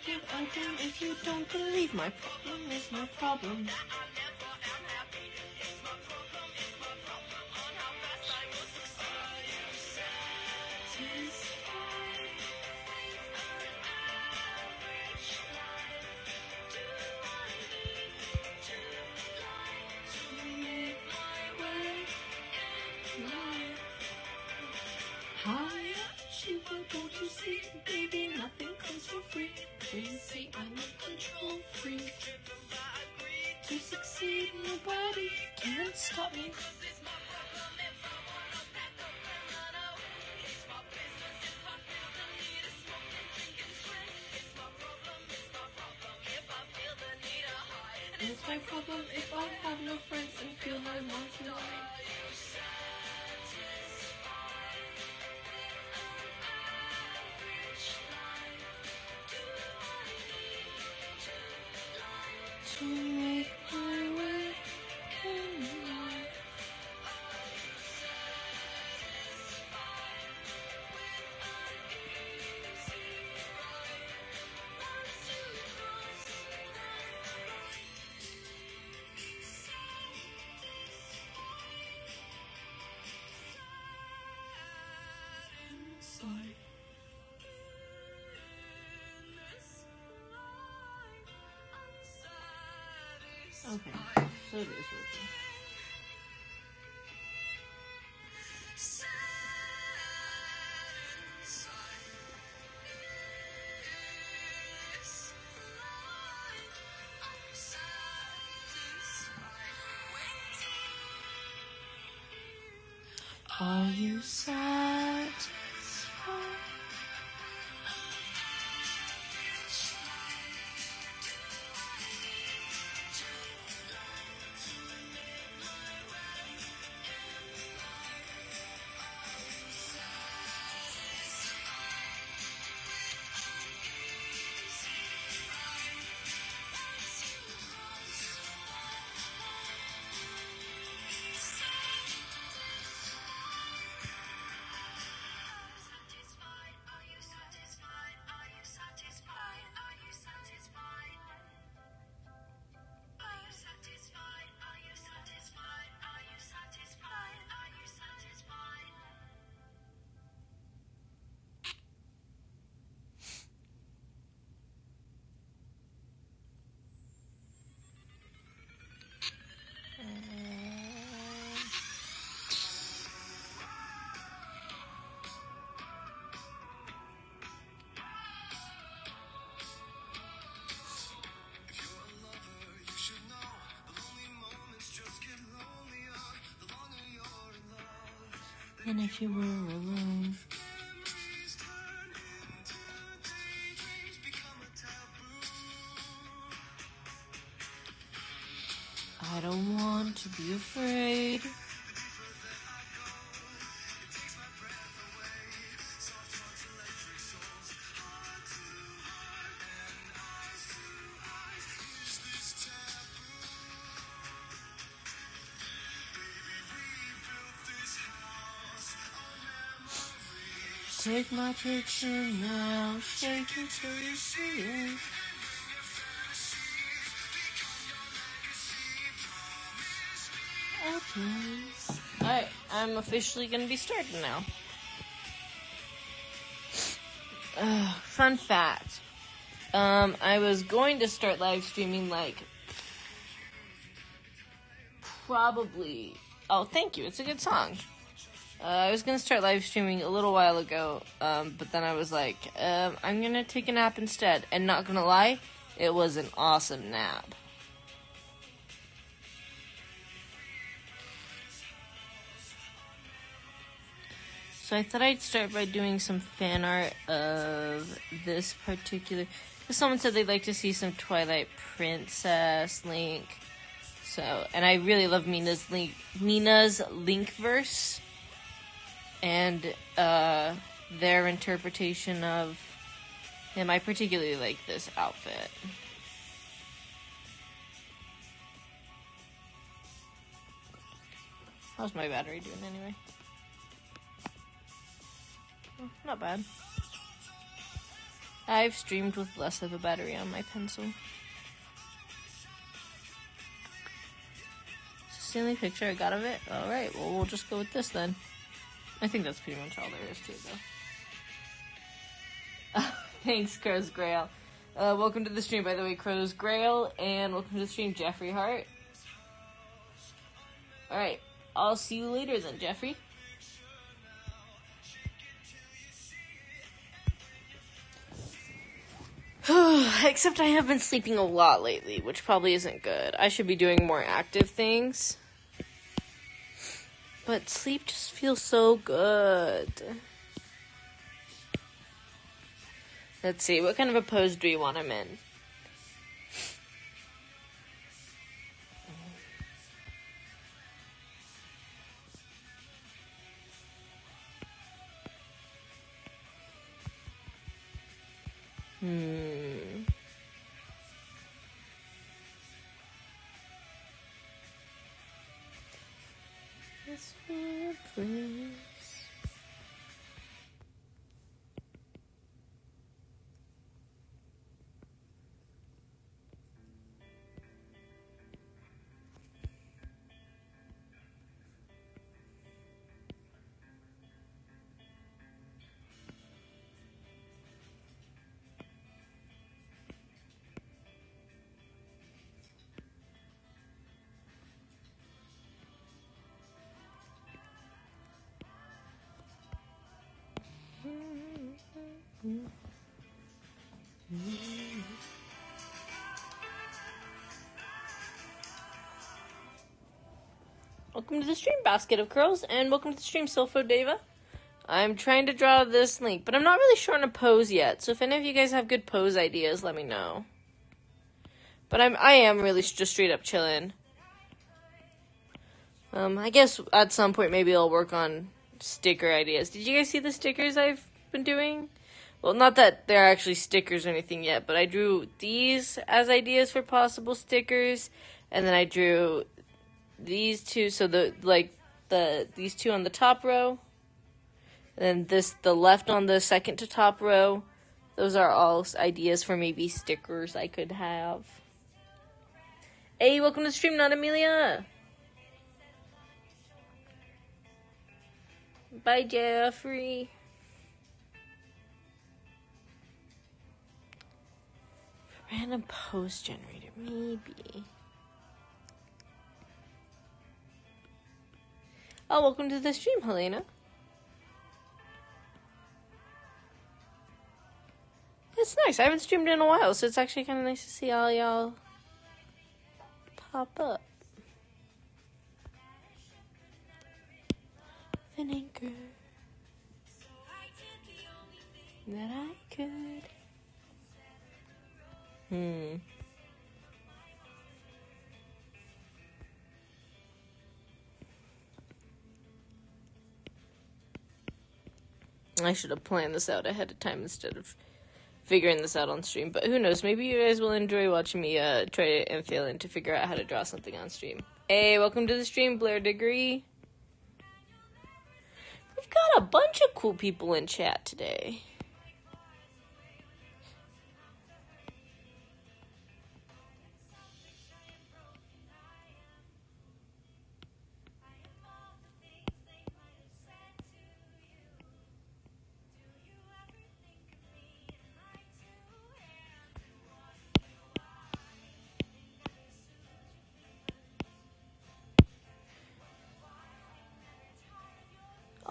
think I can if you don't believe my problem is my problem. Don't you see, baby, nothing comes for free. They say I'm a control freak. To succeed, nobody can stop me. It's my problem if I have no friends and feel I want to lie. To make my way in life. Okay, so it is working. Are you satisfied? And if you were alone, I don't want to be afraid. Take my picture now, shake it till you see it. Okay. Alright, I'm officially gonna be starting now. Fun fact. I was going to start live streaming probably... Oh, thank you, it's a good song. I was going to start live streaming a little while ago, but then I was like, I'm going to take a nap instead. And not going to lie, it was an awesome nap. So I thought I'd start by doing some fan art of this particular... Because someone said they'd like to see some Twilight Princess Link. So, and I really love Nina's Linkverse. And their interpretation of him. I particularly like this outfit. How's my battery doing anyway? Not bad. I've streamed with less of a battery on my pencil. Is this the only picture I got of it? Alright, well, we'll just go with this then. I think that's pretty much all there is to it, though. Thanks, Crow's Grail. Welcome to the stream, by the way, Crow's Grail, and welcome to the stream, Jeffrey Hart. Alright, I'll see you later then, Jeffrey. Except I have been sleeping a lot lately, which probably isn't good. I should be doing more active things. But sleep just feels so good. Let's see, what kind of a pose do you want him in? This place. Welcome to the stream, Basket of Curls, and welcome to the stream, Silpho Deva. I'm trying to draw this link, but I'm not really sure on a pose yet, so if any of you guys have good pose ideas, let me know. But I am really just straight up chilling. I guess at some point maybe I'll work on sticker ideas. Did you guys see the stickers I've been doing? Well, not that they're actually stickers or anything yet, but I drew these as ideas for possible stickers, and then I drew these two, so these two on the top row, and then the left on the second to top row. Those are all ideas for maybe stickers I could have. Hey, welcome to the stream, not Amelia. Bye, Jeffrey. Random post generator, maybe. Oh, welcome to the stream, Helena. It's nice. I haven't streamed in a while, so it's actually kind of nice to see all y'all pop up. An anchor that I could. I should have planned this out ahead of time instead of figuring this out on stream. But who knows? Maybe you guys will enjoy watching me try and fail and to figure out how to draw something on stream. Hey, welcome to the stream, Blair Degree. We've got a bunch of cool people in chat today.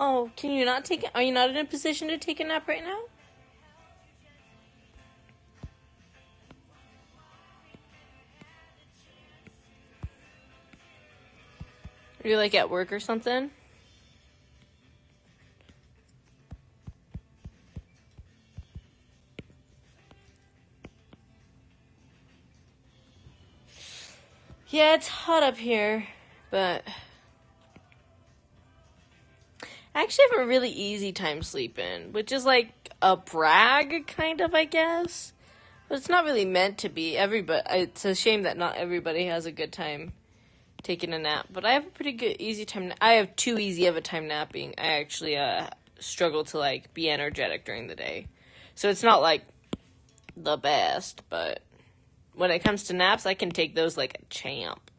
Oh, can you not take it? Are you not in a position to take a nap right now? Are you like at work or something? Yeah, it's hot up here, but I actually have a really easy time sleeping, which is like a brag, kind of, I guess. But it's not really meant to be. It's a shame that not everybody has a good time taking a nap. But I have a pretty good, easy time. I have too easy of a time napping. I actually struggle to like be energetic during the day. So it's not like the best, but when it comes to naps, I can take those like a champ.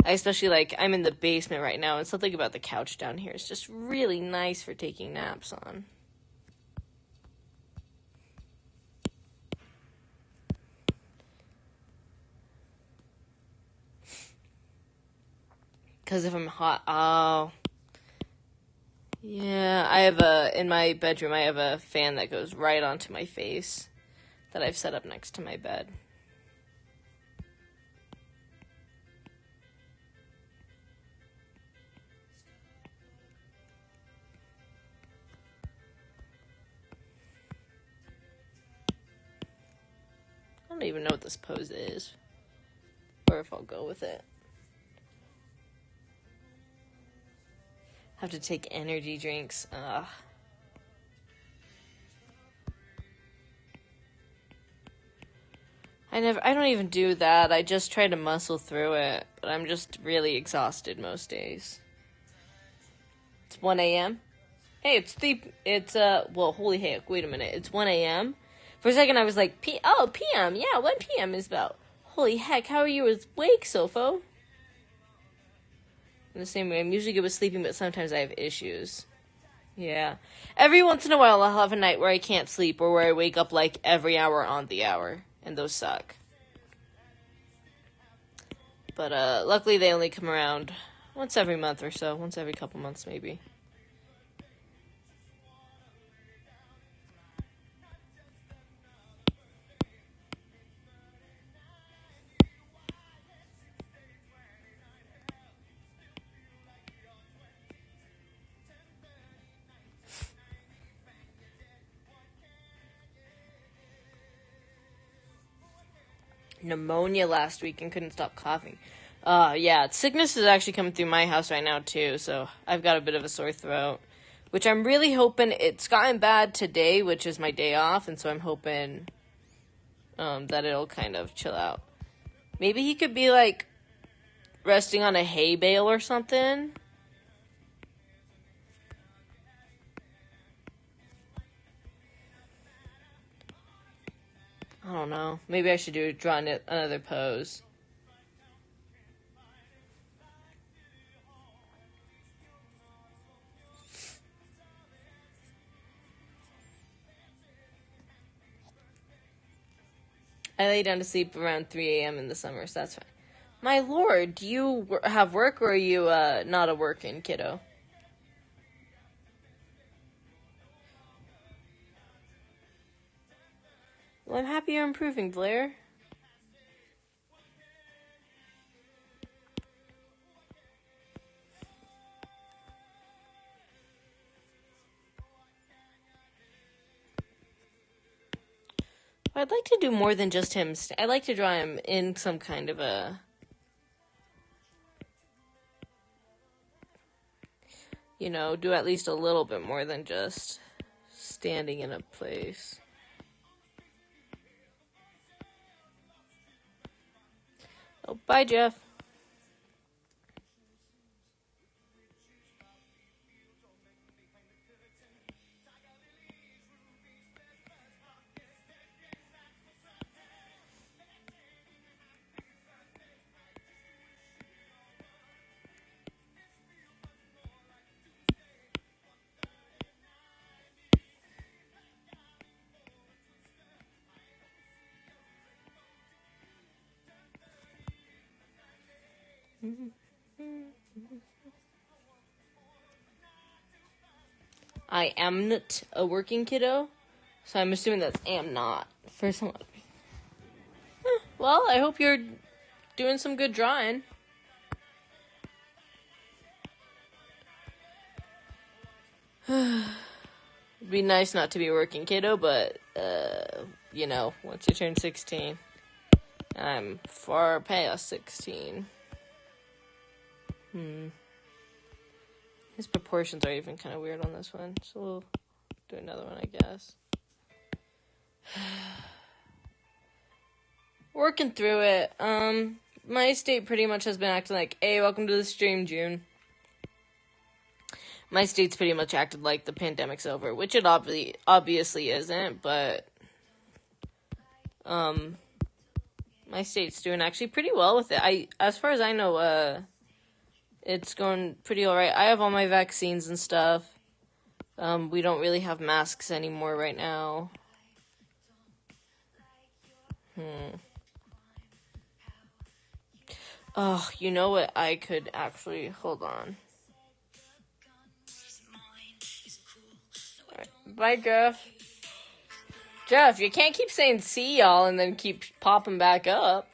I especially like, I'm in the basement right now, and something about the couch down here is just really nice for taking naps on. Because if I'm hot, oh. Yeah, in my bedroom, I have a fan that goes right onto my face that I've set up next to my bed. I don't even know what this pose is, or if I'll go with it. Have to take energy drinks. Ugh. I don't even do that. I just try to muscle through it, but I'm just really exhausted most days. It's 1 a.m. Hey, well, holy heck, wait a minute. It's 1 a.m.? For a second I was like, p.m. Yeah, 1 p.m. is about. Holy heck, how are you awake, Sofo? In the same way, I'm usually good with sleeping, but sometimes I have issues. Yeah. Every once in a while I'll have a night where I can't sleep, or where I wake up like every hour on the hour. And those suck. But luckily they only come around once every month or so. Once every couple months maybe. Pneumonia last week and couldn't stop coughing. Yeah, sickness is actually coming through my house right now too, so I've got a bit of a sore throat, which I'm really hoping. It's gotten bad today, which is my day off, and so I'm hoping that it'll kind of chill out. Maybe he could be like resting on a hay bale or something. I don't know. Maybe I should draw another pose. I lay down to sleep around 3 a.m. in the summer, so that's fine. My lord, do you have work, or are you not a working kiddo? Well, I'm happy you're improving, Blair. I'd like to do more than just him. I'd like to draw him in some kind of a... do at least a little bit more than just standing in a place. Oh, bye, Jeff. I am not a working kiddo, so I'm assuming that's am not for someone. Well, I hope you're doing some good drawing. It'd be nice not to be a working kiddo, but, once you turn 16, I'm far past 16. His proportions are even kind of weird on this one, so we'll do another one, I guess. Working through it. My state pretty much has been acting like, hey, welcome to the stream, June. My state's pretty much acted like the pandemic's over, which it obviously isn't, but my state's doing actually pretty well with it. As far as I know, it's going pretty alright. I have all my vaccines and stuff. We don't really have masks anymore right now. Oh, you know what? I could actually... Hold on. Alright. Bye, Jeff. Jeff, you can't keep saying see y'all and then keep popping back up.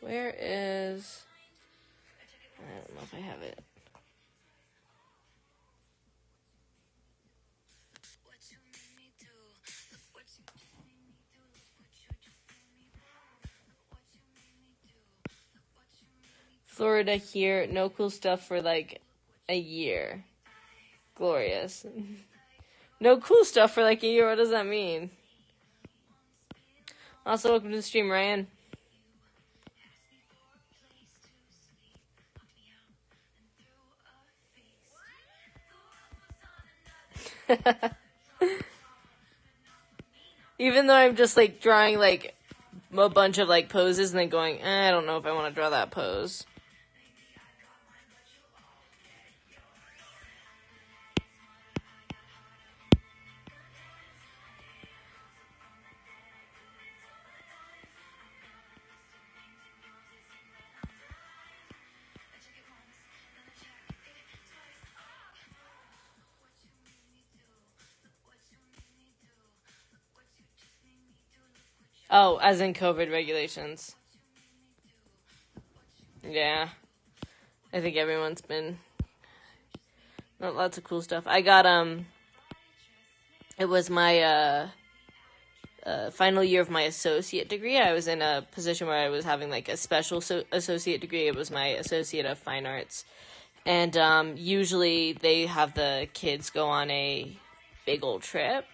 Where is... I don't know if I have it. Florida here, no cool stuff for like a year. Glorious. No cool stuff for like a year, what does that mean? Also, welcome to the stream, Ryan. Even though I'm just like drawing like a bunch of like poses and then going, I don't know if I want to draw that pose. Oh, as in COVID regulations. Yeah. I think everyone's been... Lots of cool stuff. I got, it was my, final year of my associate degree. I was in a position where I was having, like, a special associate degree. It was my Associate of Fine Arts. And, usually they have the kids go on a big old trip.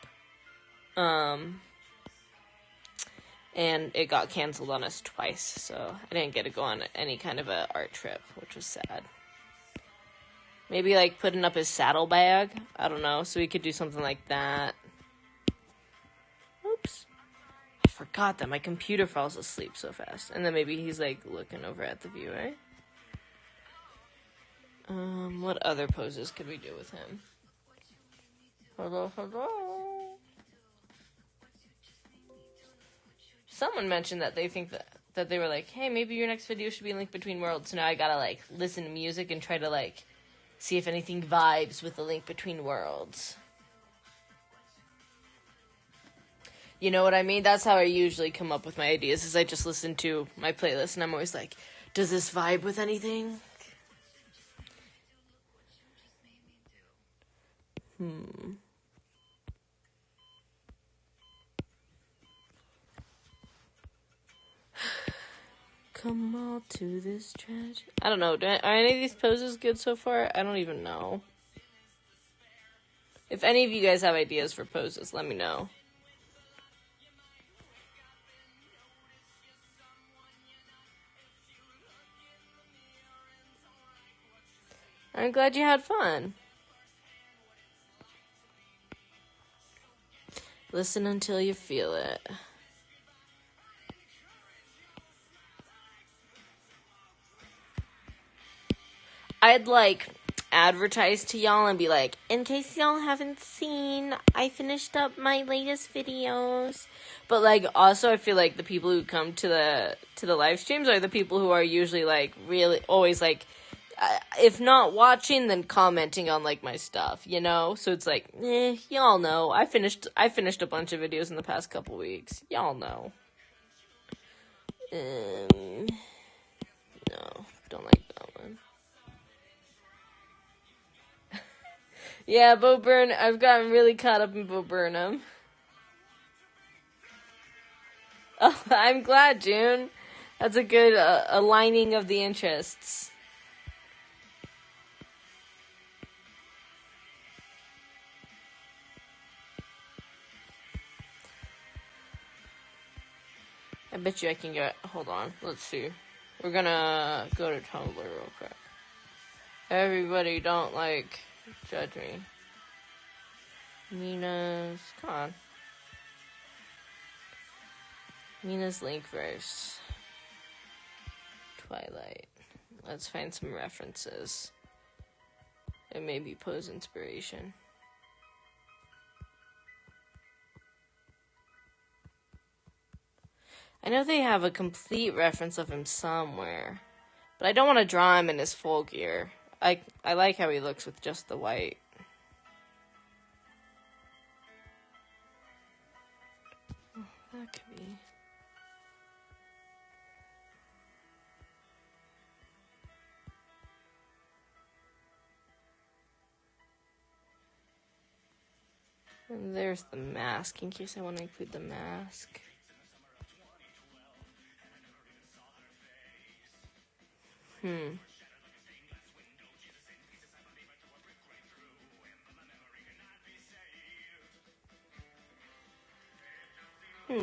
And it got canceled on us twice, so I didn't get to go on any kind of a art trip, which was sad. Maybe, like, putting up his saddlebag? I don't know, so we could do something like that. Oops. I forgot that my computer falls asleep so fast. And then maybe he's, like, looking over at the view, right? What other poses could we do with him? Hello. Someone mentioned that they think that they were like, hey, maybe your next video should be Link Between Worlds. So now I gotta, like, listen to music and try to, like, see if anything vibes with the Link Between Worlds. You know what I mean? That's how I usually come up with my ideas, is I just listen to my playlist and I'm always like, does this vibe with anything? Come all to this tragedy. I don't know. Are any of these poses good so far? I don't even know. If any of you guys have ideas for poses, let me know. I'm glad you had fun. Listen until you feel it. I'd like advertise to y'all and be like, in case y'all haven't seen, I finished up my latest videos. But like also I feel like the people who come to the live streams are the people who are usually like really always like if not watching then commenting on like my stuff, you know? So it's like, y'all know. I finished a bunch of videos in the past couple weeks. Y'all know. No, don't like that one. Yeah, Bo Burnham. I've gotten really caught up in Bo Burnham. Oh, I'm glad, June. That's a good aligning of the interests. I bet you I can get... Hold on. Let's see. We're gonna go to Tumblr real quick. Everybody don't, like, judge me. Mina's, come on. Mina's Linkverse. Twilight. Let's find some references. And maybe pose inspiration. I know they have a complete reference of him somewhere. But I don't want to draw him in his full gear. I like how he looks with just the white. Oh, that could be. And there's the mask, in case I want to include the mask.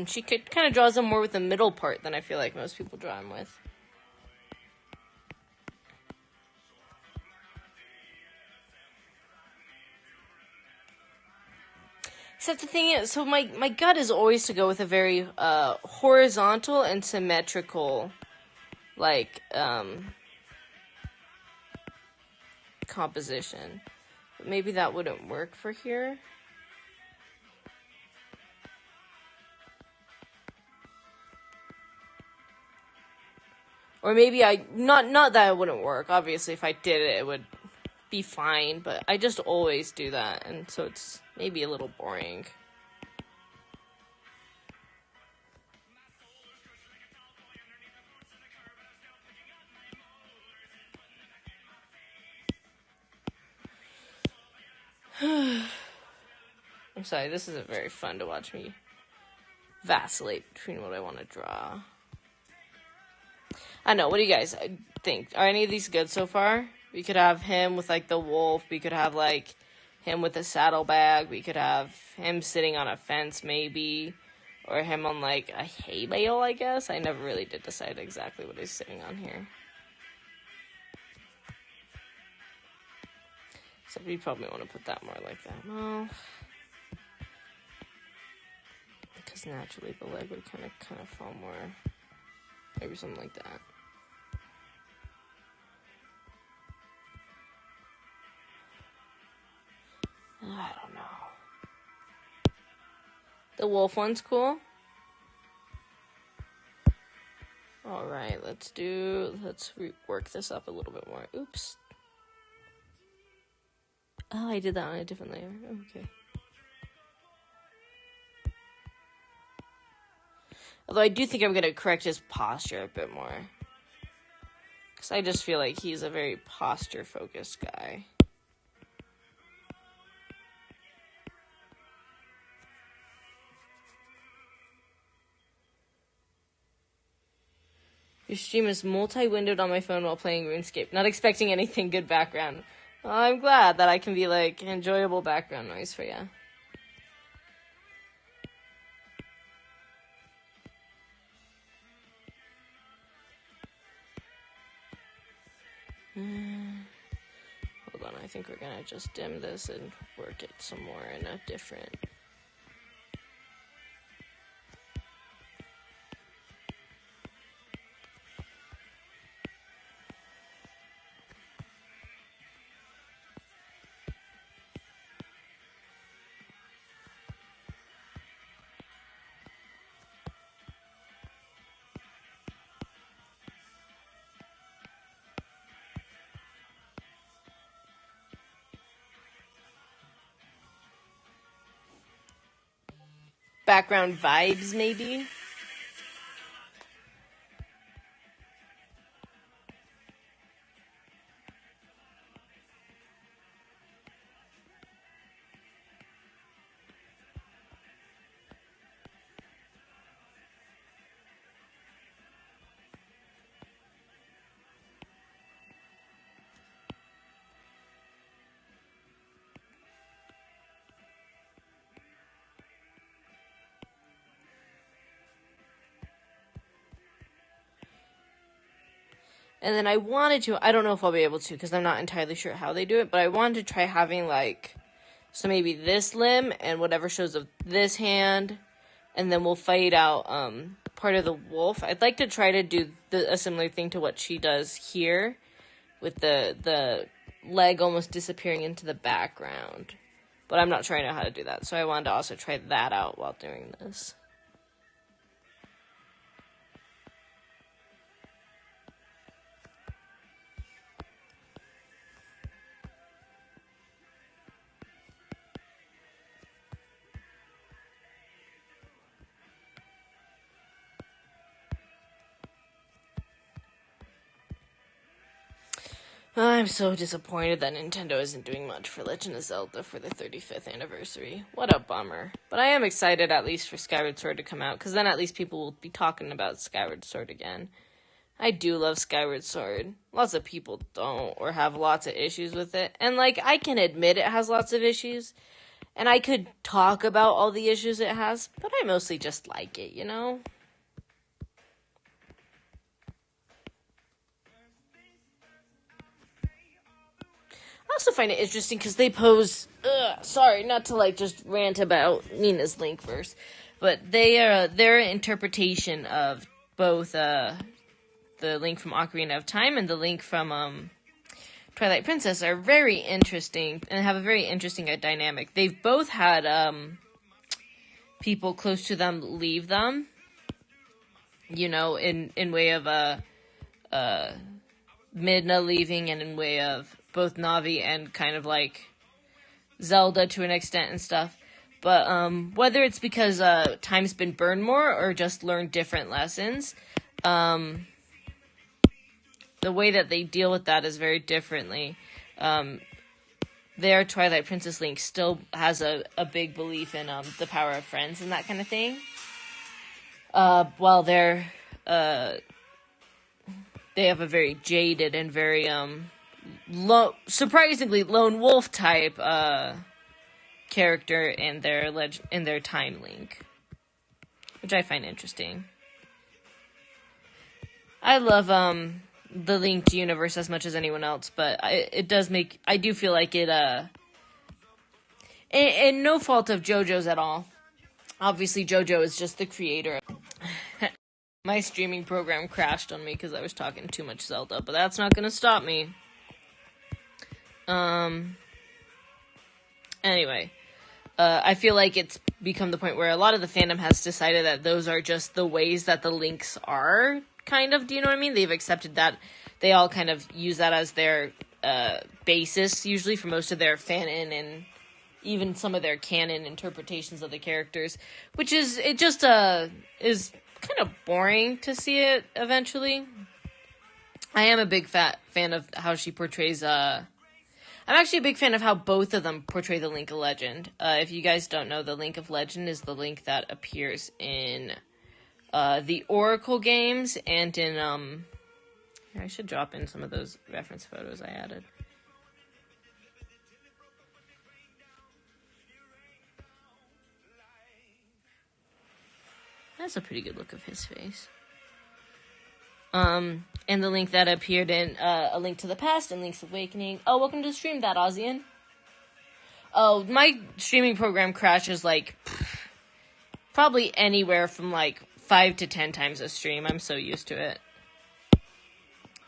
She kind of draws him more with the middle part than I feel like most people draw him with. Except the thing is, so my gut is always to go with a very horizontal and symmetrical, like, composition. But maybe that wouldn't work for here. Or maybe not that it wouldn't work. Obviously, if I did it, it would be fine. But I just always do that. And so it's maybe a little boring. I'm sorry, this isn't very fun to watch me vacillate between what I want to draw. I know, what do you guys think? Are any of these good so far? We could have him with, like, the wolf. We could have, like, him with a saddlebag. We could have him sitting on a fence, maybe. Or him on, like, a hay bale, I guess. I never really did decide exactly what he's sitting on here. So we probably want to put that more like that. Well, because naturally the leg would kind of fall more. Maybe something like that. I don't know. The wolf one's cool. Alright, let's rework this up a little bit more. Oops. Oh, I did that on a different layer. Okay. Although I do think I'm going to correct his posture a bit more. Because I just feel like he's a very posture-focused guy. Your stream is multi-windowed on my phone while playing RuneScape. Not expecting anything good background. Well, I'm glad that I can be, like, enjoyable background noise for you. Hold on, I think we're gonna just dim this and work it some more in a different... background vibes, maybe? And then I wanted to, I don't know if I'll be able to because I'm not entirely sure how they do it, but I wanted to try having, like, So maybe this limb and whatever shows of this hand, and then we'll fight out part of the wolf. I'd like to try to do a similar thing to what she does here, with the leg almost disappearing into the background. But I'm not sure I know how to do that, so I wanted to also try that out while doing this. I'm so disappointed that Nintendo isn't doing much for Legend of Zelda for the 35th anniversary. What a bummer. But I am excited at least for Skyward Sword to come out, because then at least people will be talking about Skyward Sword again. I do love Skyward Sword. Lots of people don't, or have lots of issues with it. And, like, I can admit it has lots of issues, and I could talk about all the issues it has, but I mostly just like it, you know? I also find it interesting because they pose. Sorry, not to like just rant about Nina's Link verse, but their interpretation of both the Link from Ocarina of Time and the Link from Twilight Princess are very interesting and have a very interesting dynamic. They've both had people close to them leave them, you know, in way of Midna leaving, and in way of both Navi and kind of like Zelda to an extent and stuff. But whether it's because time's been burned more or just learned different lessons, the way that they deal with that is very differently. Their Twilight Princess Link still has a big belief in the power of friends and that kind of thing. While they have a very jaded and very surprisingly lone wolf type character in their Time Link, which I find interesting. I love the Linked universe as much as anyone else, but I do feel like it and no fault of JoJo's at all. Obviously, JoJo is just the creator. My streaming program crashed on me because I was talking too much Zelda, but that's not gonna stop me. Anyway, I feel like it's become the point where a lot of the fandom has decided that those are just the ways that the Links are, kind of, do you know what I mean? They've accepted that. They all kind of use that as their basis, usually, for most of their fanon and even some of their canon interpretations of the characters, which is kind of boring to see it eventually. I am a big fan of how she portrays, I'm actually a big fan of how both of them portray the Link of Legend. If you guys don't know, the Link of Legend is the Link that appears in the Oracle games and in here, I should drop in some of those reference photos I added. That's a pretty good look of his face. And the Link that appeared in A Link to the Past and Link's Awakening. Oh, welcome to the stream, that Ozian. Oh, my streaming program crashes like probably anywhere from like 5 to 10 times a stream. I'm so used to it.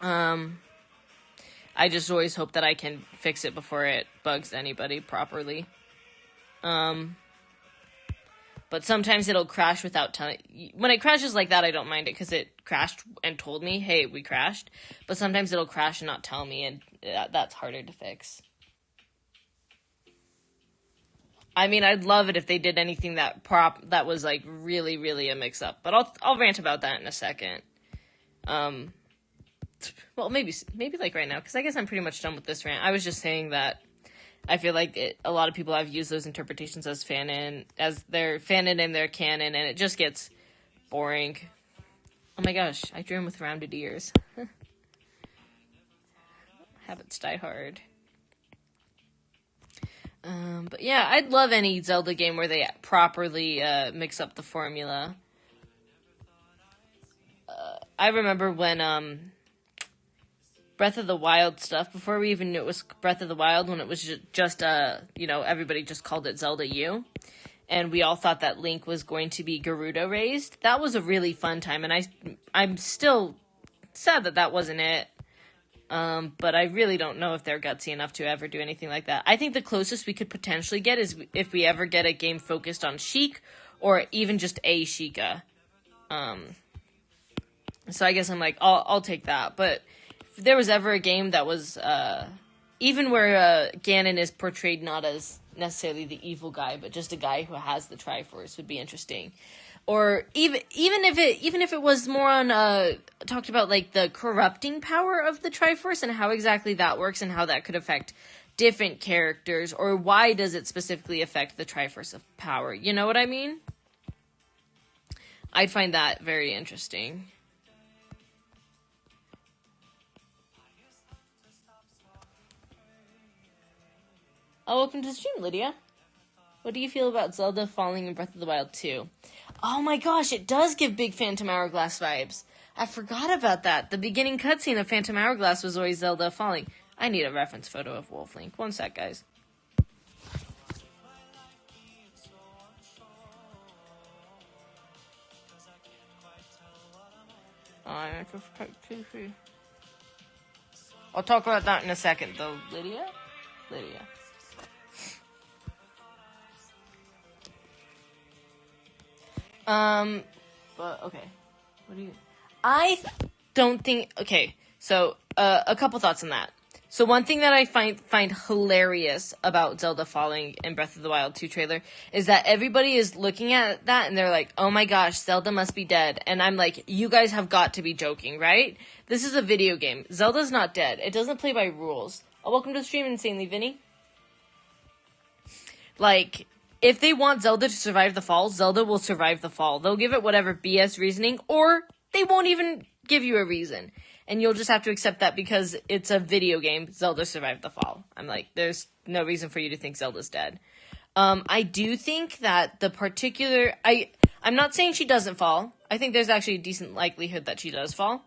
I just always hope that I can fix it before it bugs anybody properly. But sometimes it'll crash without telling. When it crashes like that, I don't mind it because it crashed and told me, hey, we crashed. But sometimes it'll crash and not tell me, and that's harder to fix. I mean, I'd love it if they did anything that was like really, really a mix-up. But I'll rant about that in a second. Well, maybe like right now, because I guess I'm pretty much done with this rant. I was just saying that I feel like a lot of people have used those interpretations as their fanon and their canon, and it just gets boring. Oh my gosh, I dream with rounded ears. Habits die hard. But yeah, I'd love any Zelda game where they properly mix up the formula. I remember when Breath of the Wild stuff, before we even knew it was Breath of the Wild, when it was just everybody just called it Zelda U. And we all thought that Link was going to be Gerudo raised. That was a really fun time, and I'm still sad that wasn't it. But I really don't know if they're gutsy enough to ever do anything like that. I think the closest we could potentially get is if we ever get a game focused on Sheik, or even just a Sheikah. So I guess I'm like, I'll take that. But if there was ever a game that was, even where Ganon is portrayed not as necessarily the evil guy, but just a guy who has the Triforce, would be interesting. Or even if it was more on talked about like the corrupting power of the Triforce and how exactly that works and how that could affect different characters, or why does it specifically affect the Triforce of power? You know what I mean? I'd find that very interesting. Oh, welcome to the stream, Lydia. What do you feel about Zelda falling in Breath of the Wild 2? Oh my gosh, it does give big Phantom Hourglass vibes. I forgot about that. The beginning cutscene of Phantom Hourglass was always Zelda falling. I need a reference photo of Wolf Link. One sec, guys. I'll talk about that in a second, though. Lydia? But, okay. What do you... I don't think... Okay, so, a couple thoughts on that. So one thing that I find hilarious about Zelda falling in Breath of the Wild 2 trailer is that everybody is looking at that and they're like, oh my gosh, Zelda must be dead. And I'm like, you guys have got to be joking, right? This is a video game. Zelda's not dead. It doesn't play by rules. Oh, welcome to the stream, Insanely Vinny. Like... If they want Zelda to survive the fall, Zelda will survive the fall. They'll give it whatever BS reasoning, or they won't even give you a reason. And you'll just have to accept that because it's a video game, Zelda survived the fall. I'm like, there's no reason for you to think Zelda's dead. I do think that the particular... I'm not saying she doesn't fall. I think there's actually a decent likelihood that she does fall.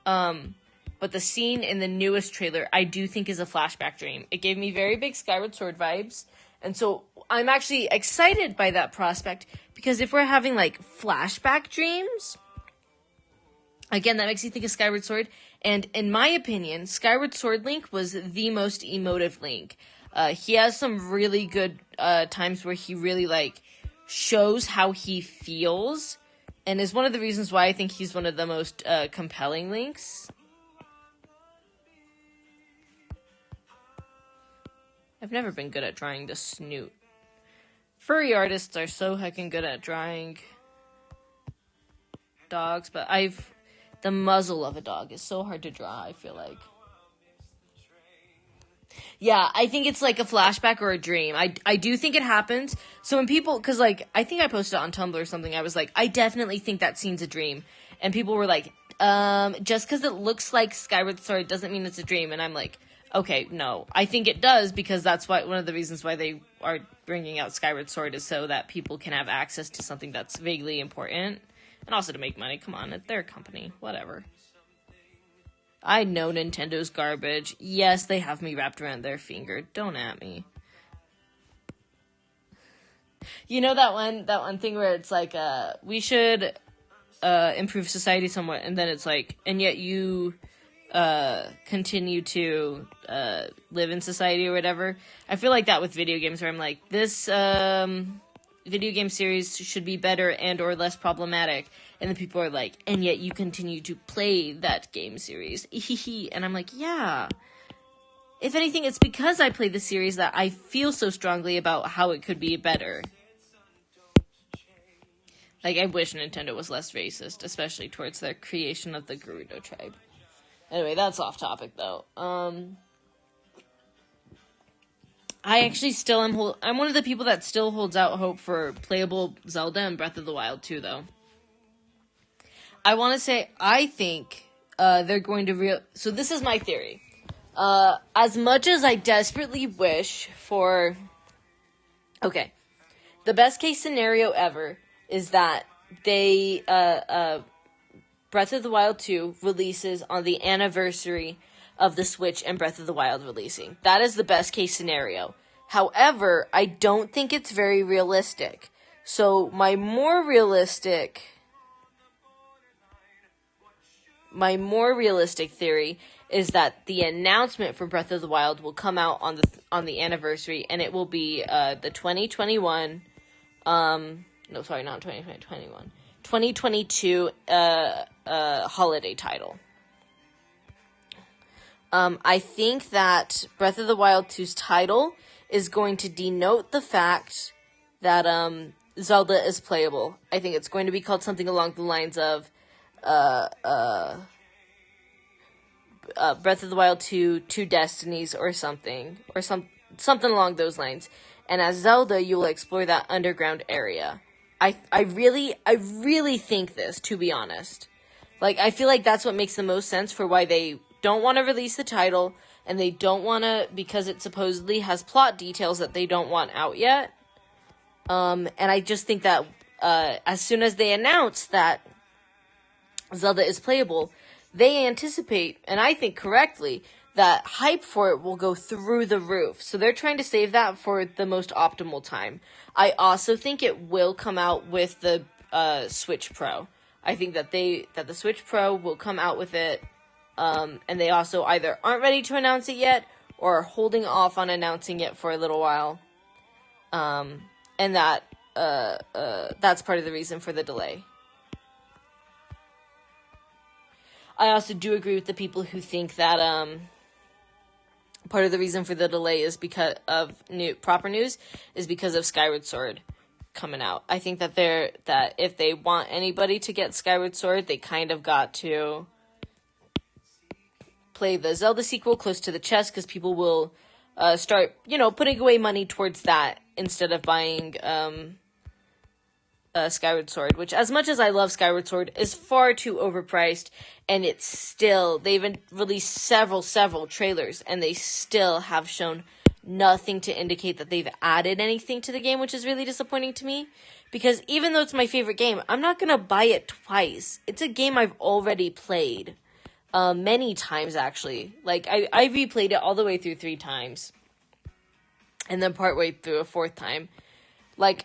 But the scene in the newest trailer, I do think is a flashback dream. It gave me very big Skyward Sword vibes. And so I'm actually excited by that prospect, because if we're having like flashback dreams, again, that makes you think of Skyward Sword. And in my opinion, Skyward Sword Link was the most emotive Link. He has some really good times where he really like shows how he feels, and is one of the reasons why I think he's one of the most compelling Links. I've never been good at drawing the snoot. Furry artists are so heckin' good at drawing dogs, but the muzzle of a dog is so hard to draw, I feel like. Yeah, I think it's like a flashback or a dream. I do think it happens. So when people, cause like, I think I posted it on Tumblr or something, I was like, I definitely think that scene's a dream. And people were like, just cause it looks like Skyward Sword doesn't mean it's a dream. And I'm like, okay, no, I think it does, because that's why one of the reasons why they are bringing out Skyward Sword is so that people can have access to something that's vaguely important, and also to make money. Come on, it's their company, whatever. I know Nintendo's garbage. Yes, they have me wrapped around their finger. Don't at me. You know that one thing where it's like, we should improve society somewhat, and then it's like, and yet you continue to live in society or whatever. I feel like that with video games, where I'm like, this video game series should be better and or less problematic, and then people are like, and yet you continue to play that game series. And I'm like, yeah. If anything, it's because I played the series that I feel so strongly about how it could be better. Like, I wish Nintendo was less racist, especially towards their creation of the Gerudo tribe. Anyway, that's off topic, though. I actually still am... I'm one of the people that still holds out hope for playable Zelda and Breath of the Wild 2, though. I want to say, I think they're going to... So this is my theory. As much as I desperately wish for... Okay. The best case scenario ever is that they... Breath of the Wild 2 releases on the anniversary of the Switch and Breath of the Wild releasing. That is the best case scenario. However, I don't think it's very realistic. So my more realistic theory is that the announcement for Breath of the Wild will come out on the anniversary, and it will be the 2021 no, sorry, not 2021. 2022 holiday title. I think that Breath of the Wild 2's title is going to denote the fact that Zelda is playable. I think it's going to be called something along the lines of Breath of the Wild 2, Two Destinies, or something along those lines. And as Zelda, you will explore that underground area. I really think this, to be honest. Like, I feel like that's what makes the most sense for why they don't want to release the title, and they don't want to, because it supposedly has plot details that they don't want out yet. And I just think that, as soon as they announce that Zelda is playable, they anticipate, and I think correctly, that hype for it will go through the roof. So they're trying to save that for the most optimal time. I also think it will come out with the Switch Pro. I think that the Switch Pro will come out with it, and they also either aren't ready to announce it yet, or are holding off on announcing it for a little while. And that's part of the reason for the delay. I also do agree with the people who think that part of the reason for the delay is because of proper news is because of Skyward Sword coming out. I think that if they want anybody to get Skyward Sword, they kind of got to play the Zelda sequel close to the chest, because people will start, putting away money towards that instead of buying Skyward Sword, which, as much as I love Skyward Sword, is far too overpriced, and they've released several trailers, and they still have shown nothing to indicate that they've added anything to the game, which is really disappointing to me, because even though it's my favorite game, I'm not gonna buy it twice. It's a game I've already played, many times, actually. Like, I replayed it all the way through 3 times, and then partway through a 4th time. Like,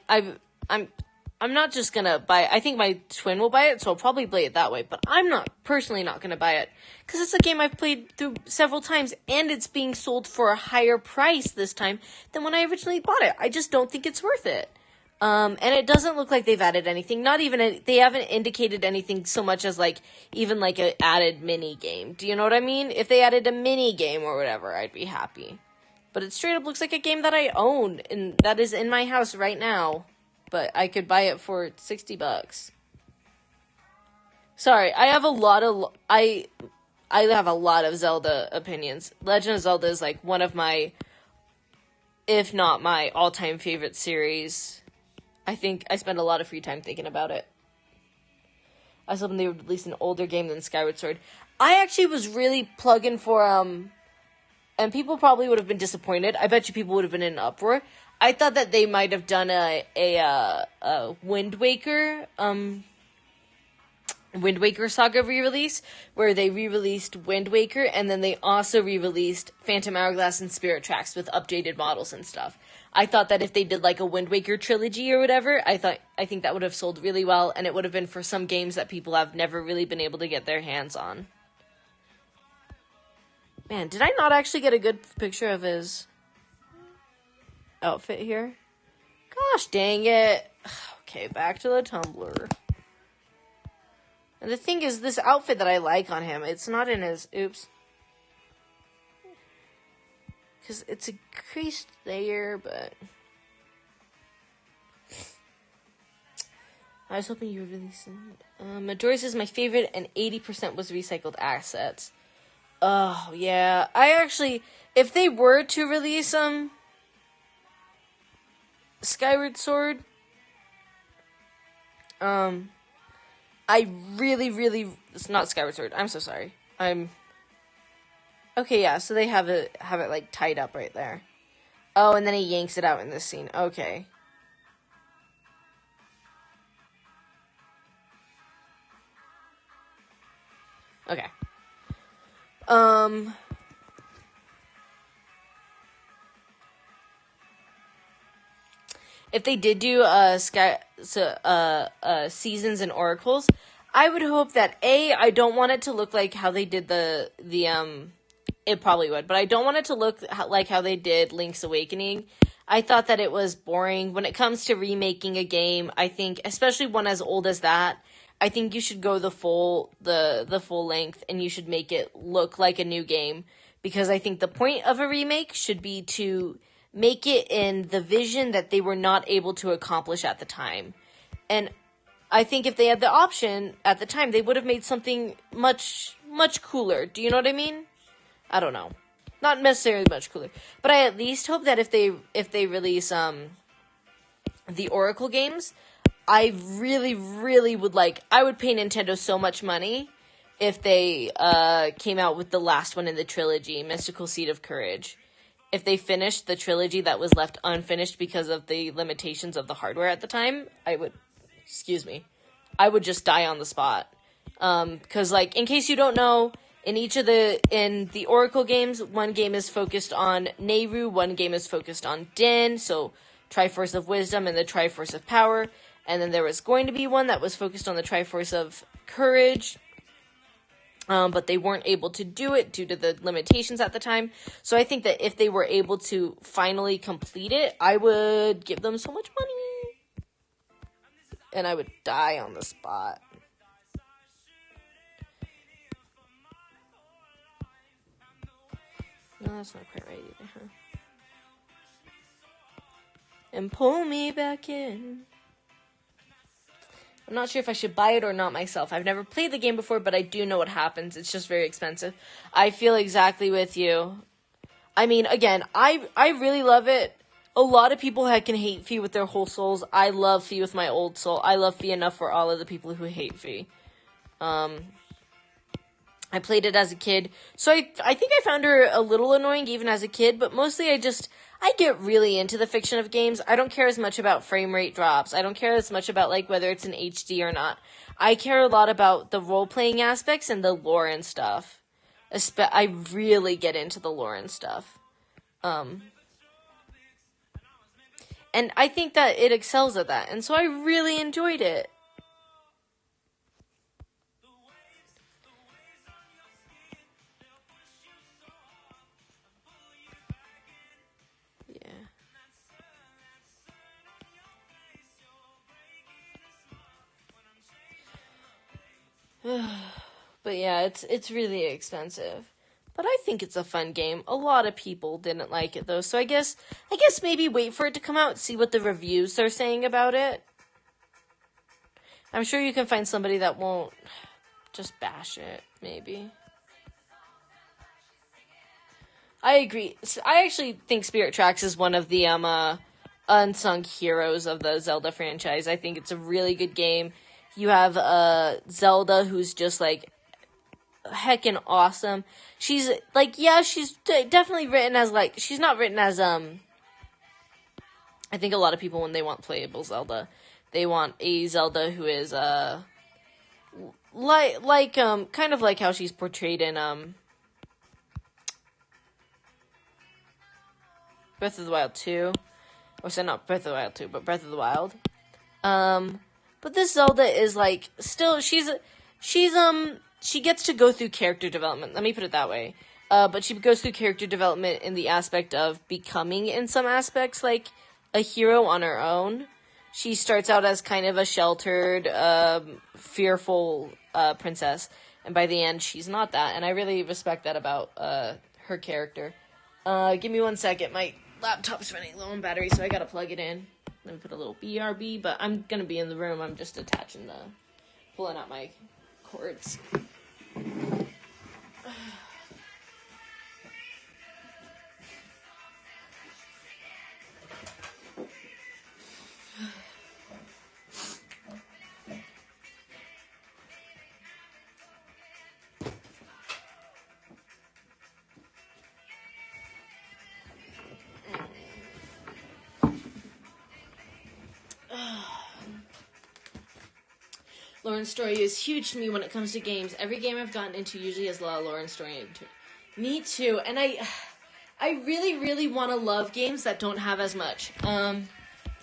I'm not just gonna buy it. I think my twin will buy it, so I'll probably play it that way. But I'm personally not gonna buy it, because it's a game I've played through several times, and it's being sold for a higher price this time than when I originally bought it. I just don't think it's worth it. And it doesn't look like they've added anything. They haven't indicated anything so much as, even an added mini game. Do you know what I mean? If they added a mini game or whatever, I'd be happy. But it straight up looks like a game that I own, and that is in my house right now. But I could buy it for $60. Sorry, I have a lot of Zelda opinions. Legend of Zelda is one of my, if not my all-time favorite series. I think I spend a lot of free time thinking about it. I was hoping they would release an older game than Skyward Sword. I actually was really plugging for, and people probably would have been disappointed. I bet you people would have been in an uproar. I thought that they might have done a Wind Waker Saga re-release, where they re-released Wind Waker, and then they also re-released Phantom Hourglass and Spirit Tracks with updated models and stuff. I thought that if they did a Wind Waker trilogy or whatever, I think that would have sold really well, and it would have been for some games that people have never really been able to get their hands on. Man, did I not actually get a good picture of his outfit here? Gosh dang it. Okay, back to the Tumblr. And the thing is, this outfit that I like on him, it's not in his... Oops. Because it's a creased there, but... I was hoping you would release them. Majora's is my favorite, and 80% was recycled assets. Oh, yeah. I actually... If they were to release Skyward Sword, I really, it's not Skyward Sword, I'm so sorry, okay, yeah, so they have it tied up right there. Oh, and then he yanks it out in this scene, okay. Okay. if they did do seasons and oracles, I would hope that I don't want it to look like how they did it probably would, but I don't want it to look like how they did Link's Awakening. I thought that it was boring. When it comes to remaking a game, I think, especially one as old as that, I think you should go the full length, and you should make it look like a new game. Because I think the point of a remake should be to make it in the vision that they were not able to accomplish at the time. And I think if they had the option at the time, they would have made something much, much cooler. Do you know what I mean? I don't know. Not necessarily much cooler. But I at least hope that if they release the Oracle games, I really, really would I would pay Nintendo so much money if they came out with the last one in the trilogy, Mystical Seed of Courage. If they finished the trilogy that was left unfinished because of the limitations of the hardware at the time, I would just die on the spot. Because, in case you don't know, in the Oracle games, one game is focused on Nehru, one game is focused on Din, so Triforce of Wisdom and the Triforce of Power, and then there was going to be one that was focused on the Triforce of Courage, but they weren't able to do it due to the limitations at the time. So I think that if they were able to finally complete it, I would give them so much money. And I would die on the spot. No, that's not quite right either, huh? And pull me back in. I'm not sure if I should buy it or not myself. I've never played the game before, but I do know what happens. It's just very expensive. I feel exactly with you. I mean, again, I really love it. A lot of people can hate Fee with their whole souls. I love Fee with my old soul. I love Fee enough for all of the people who hate Fee. I played it as a kid, so I think I found her a little annoying even as a kid, but mostly I get really into the fiction of games. I don't care as much about frame rate drops. I don't care as much about, whether it's in HD or not. I care a lot about the role-playing aspects and the lore and stuff. I really get into the lore and stuff. And I think that it excels at that, and so I really enjoyed it. But yeah, it's really expensive. But I think it's a fun game. A lot of people didn't like it though, so I guess maybe wait for it to come out, see what the reviews are saying about it. I'm sure you can find somebody that won't just bash it, maybe. I agree. I actually think Spirit Tracks is one of the unsung heroes of the Zelda franchise. I think it's a really good game. You have Zelda, who's just heckin' awesome. She's she's definitely written as she's not written as I think a lot of people, when they want playable Zelda, they want a Zelda who is kind of like how she's portrayed in Breath of the Wild 2. Or so not Breath of the Wild 2, but Breath of the Wild. But this Zelda is still she gets to go through character development. Let me put it that way. But she goes through character development in the aspect of becoming, in some aspects, a hero on her own. She starts out as kind of a sheltered, fearful princess, and by the end, she's not that. And I really respect that about her character. Give me 1 second. My laptop's running low on battery, so I gotta plug it in. Let me put a little BRB, but I'm gonna be in the room. I'm just pulling out my cords. Lore and story is huge to me when it comes to games. Every game I've gotten into usually has a lot of lore and story into it. Me too. And I really, really want to love games that don't have as much.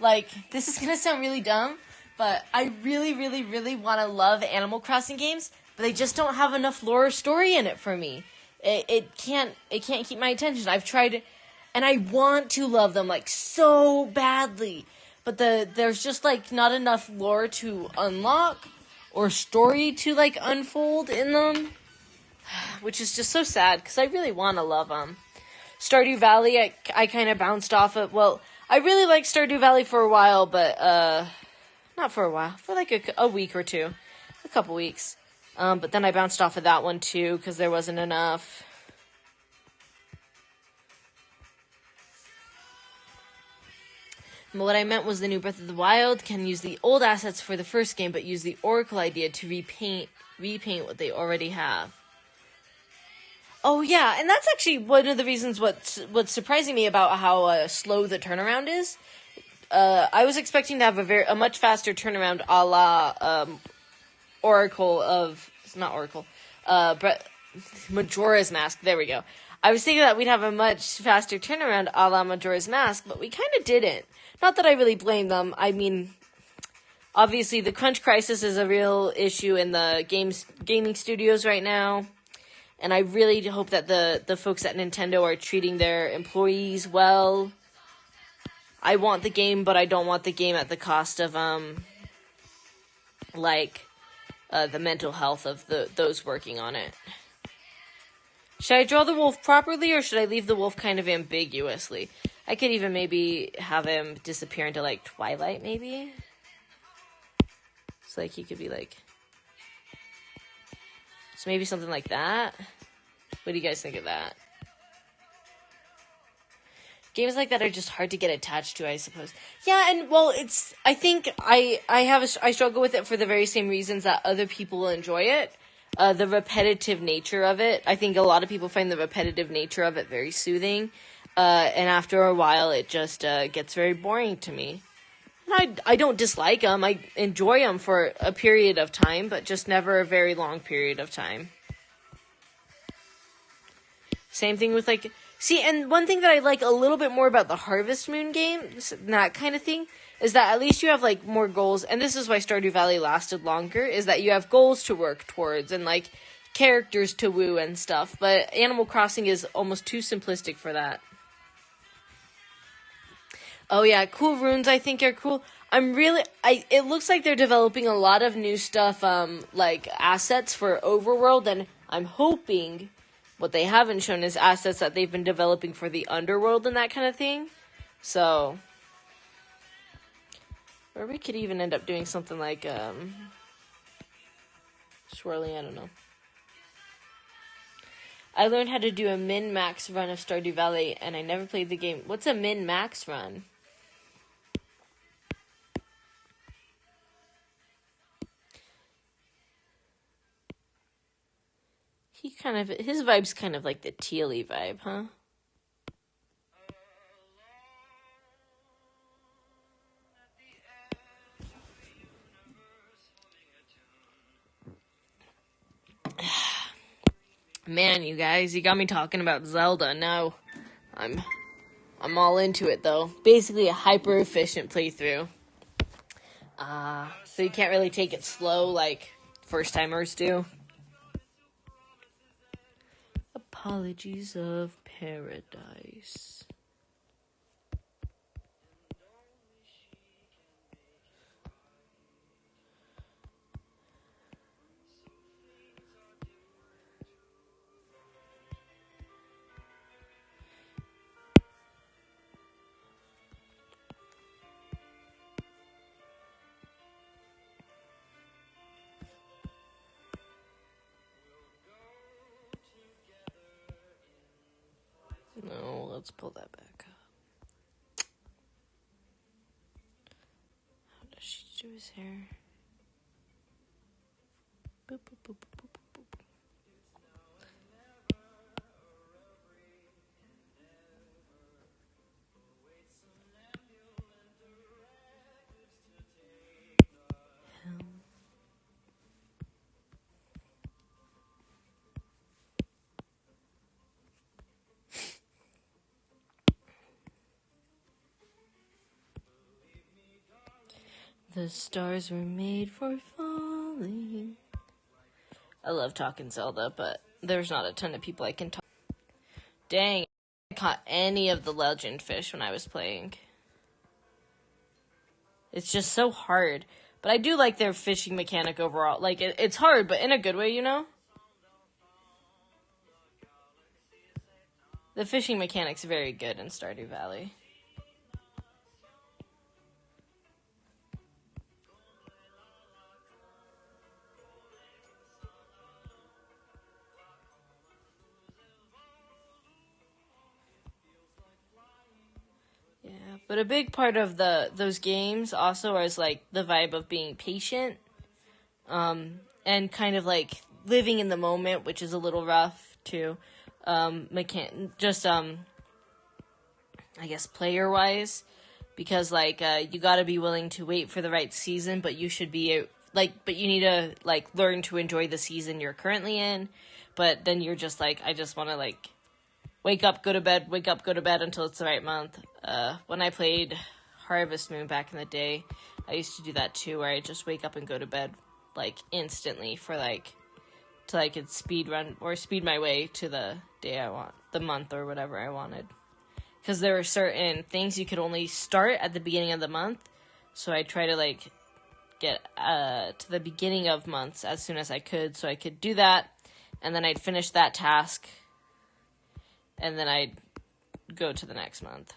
Like, this is gonna sound really dumb, but I really, really, really want to love Animal Crossing games, but they just don't have enough lore or story in it for me. It can't keep my attention. I've tried, and I want to love them like so badly, but there's just like not enough lore to unlock or story to like unfold in them, which is just so sad because I really want to love them. Stardew Valley, I kind of bounced off of. Well, I really liked Stardew Valley for a while, but not for a while, for like a week or two, a couple weeks. But then I bounced off of that one too because there wasn't enough. And what I meant was the new Breath of the Wild can use the old assets for the first game, but use the Oracle idea to repaint what they already have. Oh yeah, and that's actually one of the reasons what's surprising me about how slow the turnaround is. I was expecting to have a much faster turnaround, a la Oracle of not Oracle, Majora's Mask. There we go. I was thinking that we'd have a much faster turnaround, a la Majora's Mask, but we kind of didn't. Not that I really blame them. I mean, obviously the crunch crisis is a real issue in the gaming studios right now. And I really hope that the folks at Nintendo are treating their employees well. I want the game, but I don't want the game at the cost of, the mental health of those working on it. Should I draw the wolf properly, or should I leave the wolf kind of ambiguously? I could even maybe have him disappear into, like, Twilight, maybe? So, like, he could be, like... So maybe something like that. What do you guys think of that? Games like that are just hard to get attached to, I suppose. Yeah, and well, I think I struggle with it for the very same reasons that other people enjoy it. The repetitive nature of it. I think a lot of people find the repetitive nature of it very soothing. And after a while, it just gets very boring to me. And I don't dislike them. I enjoy them for a period of time, but just never a very long period of time. Same thing with, like... See, and one thing that I like a little bit more about the Harvest Moon games, that kind of thing, is that at least you have, like, more goals, and this is why Stardew Valley lasted longer, is that you have goals to work towards, and, like, characters to woo and stuff, but Animal Crossing is almost too simplistic for that. Oh yeah, Cool Runes I think are cool. It looks like they're developing a lot of new stuff, like assets for Overworld, and I'm hoping what they haven't shown is assets that they've been developing for the Underworld and that kind of thing. So, or we could even end up doing something like, swirling, I don't know. I learned how to do a min-max run of Stardew Valley, and I never played the game. What's a min-max run? His vibe's kind of like the Tealy vibe, huh? Man, you guys, you got me talking about Zelda. Now, I'm all into it, though. Basically a hyper-efficient playthrough. So you can't really take it slow like first-timers do. Apologies of Paradise. No, let's pull that back up. How does she do his hair? Boop, boop, boop, boop, boop, boop, boop. The stars were made for falling. I love talking Zelda, but there's not a ton of people I can talk. Dang, I caught any of the legend fish when I was playing. It's just so hard. But I do like their fishing mechanic overall. Like, it's hard, but in a good way, you know? The fishing mechanic's very good in Stardew Valley. Yeah, but a big part of those games also is like the vibe of being patient, and kind of like living in the moment, which is a little rough too. I guess player wise, because like you got to be willing to wait for the right season, but you should be but you need to like learn to enjoy the season you're currently in. But then you're just like, I just want to like wake up, go to bed, wake up, go to bed until it's the right month. When I played Harvest Moon back in the day, I used to do that too, where I just wake up and go to bed like instantly for like till I could speed my way to the day I want, the month or whatever I wanted. Because there were certain things you could only start at the beginning of the month, so I try to like get to the beginning of months as soon as I could, so I could do that, and then I'd finish that task, and then I'd go to the next month.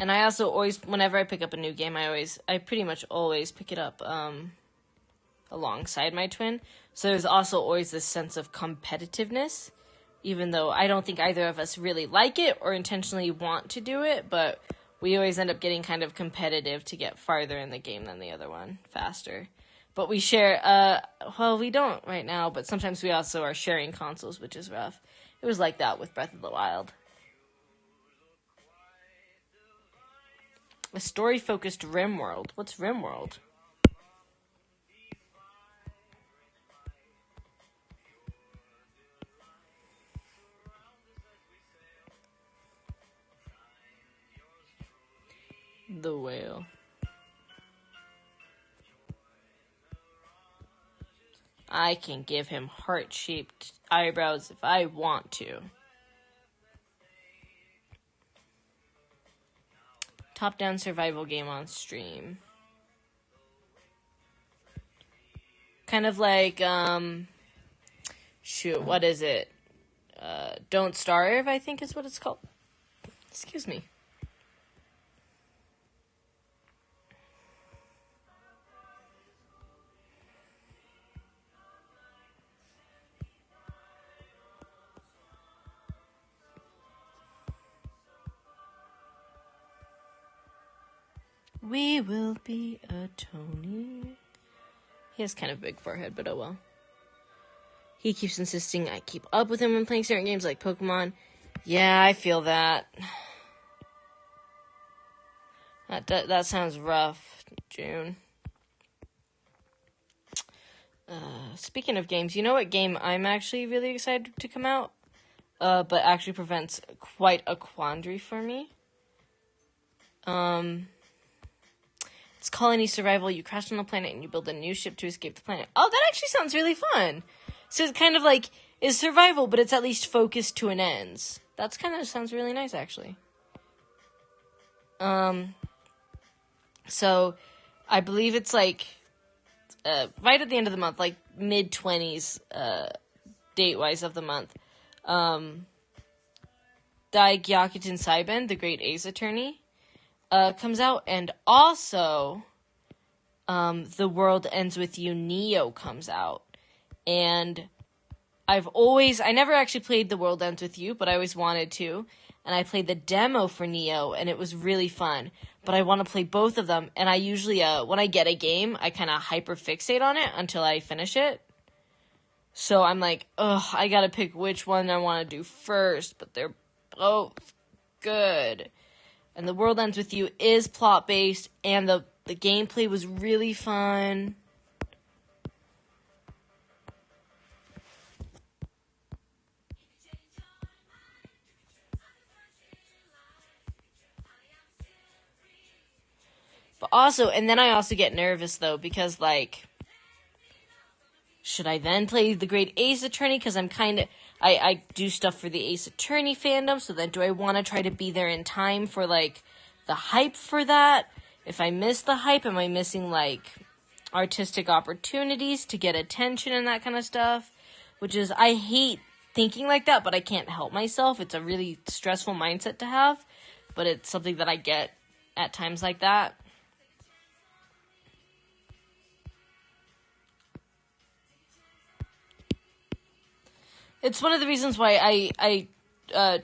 And I also always, whenever I pick up a new game, I pretty much always pick it up alongside my twin. So there's also always this sense of competitiveness, even though I don't think either of us really like it or intentionally want to do it, but we always end up getting kind of competitive to get farther in the game than the other one, faster. But we share, we don't right now, but sometimes we also are sharing consoles, which is rough. It was like that with Breath of the Wild. A story-focused RimWorld. What's RimWorld? The whale. I can give him heart-shaped eyebrows if I want to. Top-down survival game on stream. Kind of like, what is it? Don't Starve, I think is what it's called. Excuse me. We will be a Tony. He has kind of a big forehead, but oh well. He keeps insisting I keep up with him when playing certain games like Pokemon. Yeah, I feel that. That sounds rough, June. Speaking of games, you know what game I'm actually really excited to come out? But actually presents quite a quandary for me. It's Colony Survival. You crash on a planet and you build a new ship to escape the planet. Oh, that actually sounds really fun. So it's kind of like, it's survival, but it's at least focused to an ends. That's kind of sounds really nice, actually. So I believe it's like, right at the end of the month, like mid-20s, date-wise of the month. Dai Gyakuten Saiben, the Great Ace Attorney, comes out, and also The World Ends With You Neo comes out. And I never actually played The World Ends With You, but I always wanted to. And I played the demo for Neo, and it was really fun. But I want to play both of them, and I usually, when I get a game, I kind of hyper-fixate on it until I finish it. So I'm like, I gotta pick which one I want to do first, but they're both good. And The World Ends With You is plot-based, and the gameplay was really fun. But also, and then I also get nervous, though, because, like, should I then play the Great Ace Attorney? Because I'm kind of, I do stuff for the Ace Attorney fandom, so then do I want to try to be there in time for, like, the hype for that? If I miss the hype, am I missing, like, artistic opportunities to get attention and that kind of stuff? Which is, I hate thinking like that, but I can't help myself. It's a really stressful mindset to have, but it's something that I get at times like that. It's one of the reasons why I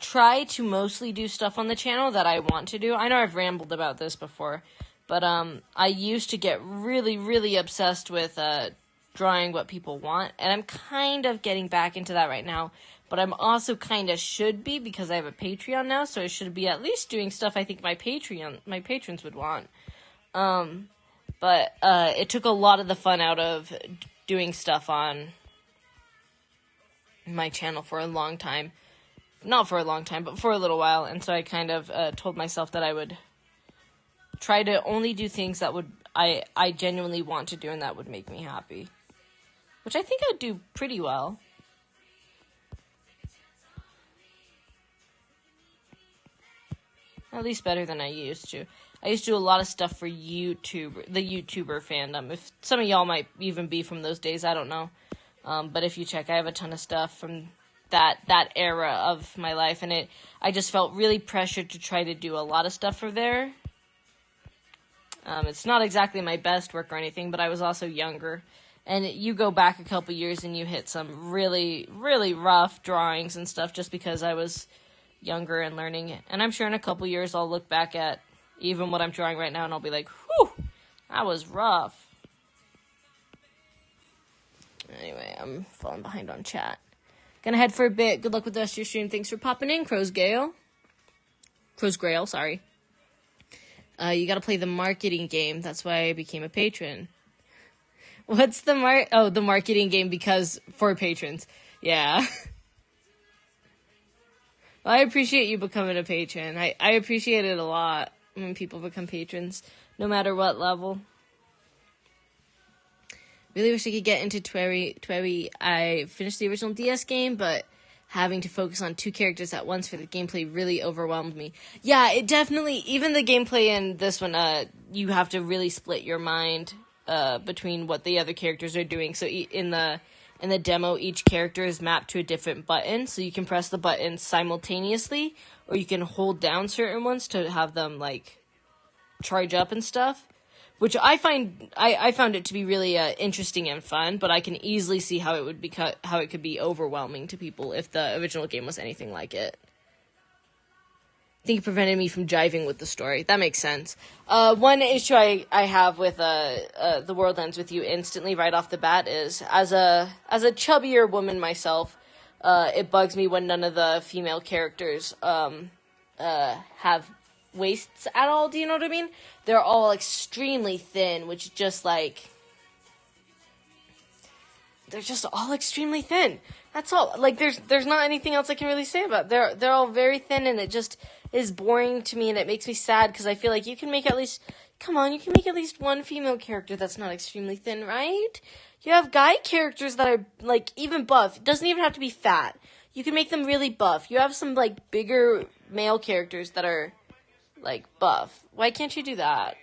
try to mostly do stuff on the channel that I want to do. I know I've rambled about this before, but I used to get really, really obsessed with drawing what people want, and I'm kind of getting back into that right now. But I'm also kind of should be, because I have a Patreon now, so I should be at least doing stuff I think my patrons would want. But it took a lot of the fun out of doing stuff on my channel for a long time. Not for a long time, but for a little while. And so I kind of told myself that I would try to only do things that would I genuinely want to do and that would make me happy. Which I think I'd do pretty well. At least better than I used to. I used to do a lot of stuff for the YouTuber fandom. If some of y'all might even be from those days, I don't know. But if you check, I have a ton of stuff from that era of my life, and I just felt really pressured to try to do a lot of stuff for there. It's not exactly my best work or anything, but I was also younger. And you go back a couple years and you hit some really, really rough drawings and stuff just because I was younger and learning it. And I'm sure in a couple years I'll look back at even what I'm drawing right now and I'll be like, whew, that was rough. Anyway, I'm falling behind on chat. Gonna head for a bit. Good luck with the rest of your stream. Thanks for popping in, Crow's Grail, sorry. You gotta play the marketing game. That's why I became a patron. What's the the marketing game for patrons. Yeah. Well, I appreciate you becoming a patron. I appreciate it a lot when people become patrons, no matter what level. Really wish I could get into Twerry. I finished the original DS game, but having to focus on 2 characters at once for the gameplay really overwhelmed me. Yeah, it definitely, even the gameplay in this one, you have to really split your mind between what the other characters are doing. So in the demo, each character is mapped to a different button, so you can press the buttons simultaneously, or you can hold down certain ones to have them, like, charge up and stuff. Which I found it to be really interesting and fun, but I can easily see how it could be overwhelming to people if the original game was anything like it. I think it prevented me from jiving with the story. That makes sense. One issue I have with The World Ends With You instantly right off the bat is, as a chubbier woman myself, it bugs me when none of the female characters have waists at all. Do you know what I mean? They're all extremely thin, which just like, they're just all extremely thin. That's all. Like, there's not anything else I can really say about it. They're all very thin, and it just is boring to me, and it makes me sad because I feel like you can make at least one female character that's not extremely thin, right? You have guy characters that are like even buff. It doesn't even have to be fat. You can make them really buff. You have some like bigger male characters that are like buff. Why can't you do that?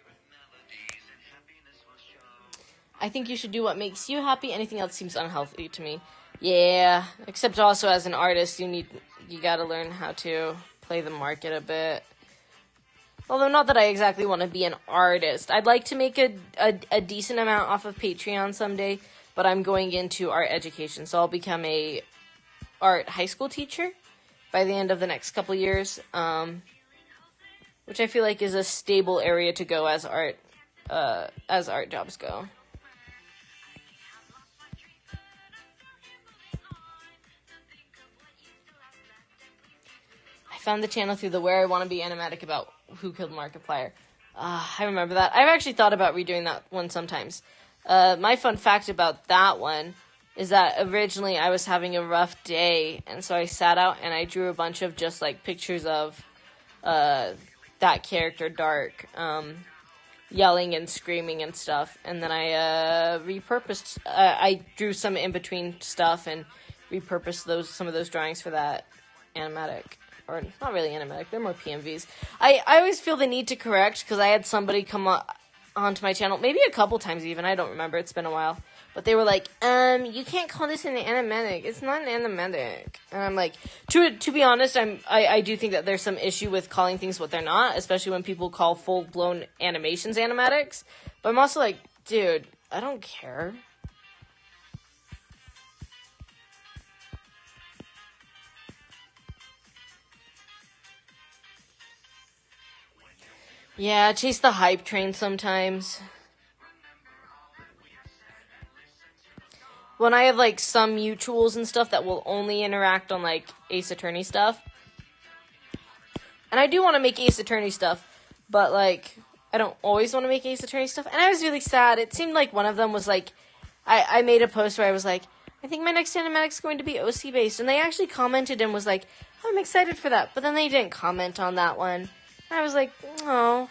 I think you should do what makes you happy. Anything else seems unhealthy to me. Yeah, except also as an artist, you gotta learn how to play the market a bit. Although not that I exactly want to be an artist. I'd like to make a decent amount off of Patreon someday, but I'm going into art education, so I'll become a art high school teacher by the end of the next couple years. Which I feel like is a stable area to go as art jobs go. I found the channel through the Where I Want to Be Animatic About Who Killed Markiplier. I remember that. I've actually thought about redoing that one sometimes. My fun fact about that one is that originally I was having a rough day, and so I sat out and I drew a bunch of just, like, pictures of that character, Dark, yelling and screaming and stuff, and then I repurposed, I drew some in-between stuff and repurposed some of those drawings for that animatic. Or not really animatic, they're more PMVs. I always feel the need to correct, because I had somebody come onto my channel, maybe a couple times even, I don't remember, it's been a while, but they were like, you can't call this an animatic, it's not an animatic. And I'm like, to be honest, I do think that there's some issue with calling things what they're not, especially when people call full-blown animations animatics, but I'm also like, dude, I don't care. Yeah, chase the hype train sometimes. When I have, like, some mutuals and stuff that will only interact on, like, Ace Attorney stuff. And I do want to make Ace Attorney stuff, but, like, I don't always want to make Ace Attorney stuff. And I was really sad. It seemed like one of them was, like, I made a post where I was like, I think my next animatic is going to be OC-based. And they actually commented and was like, I'm excited for that. But then they didn't comment on that one. I was like, oh.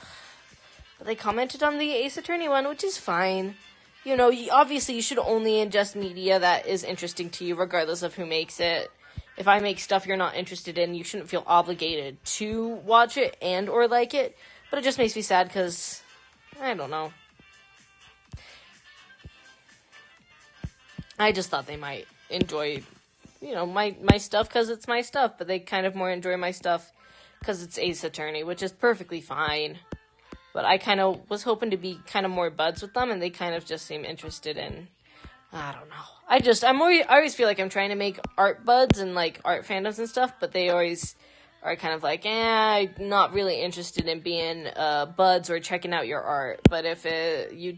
But they commented on the Ace Attorney one, which is fine. You know, obviously you should only ingest media that is interesting to you, regardless of who makes it. If I make stuff you're not interested in, you shouldn't feel obligated to watch it and or like it. But it just makes me sad because, I don't know. I just thought they might enjoy, you know, my stuff because it's my stuff. But they kind of more enjoy my stuff because it's Ace Attorney, which is perfectly fine. But I kind of was hoping to be kind of more buds with them, and they kind of just seem interested in, I don't know. I always feel like I'm trying to make art buds and, like, art fandoms and stuff, but they always are kind of like, I'm not really interested in being buds or checking out your art. But if you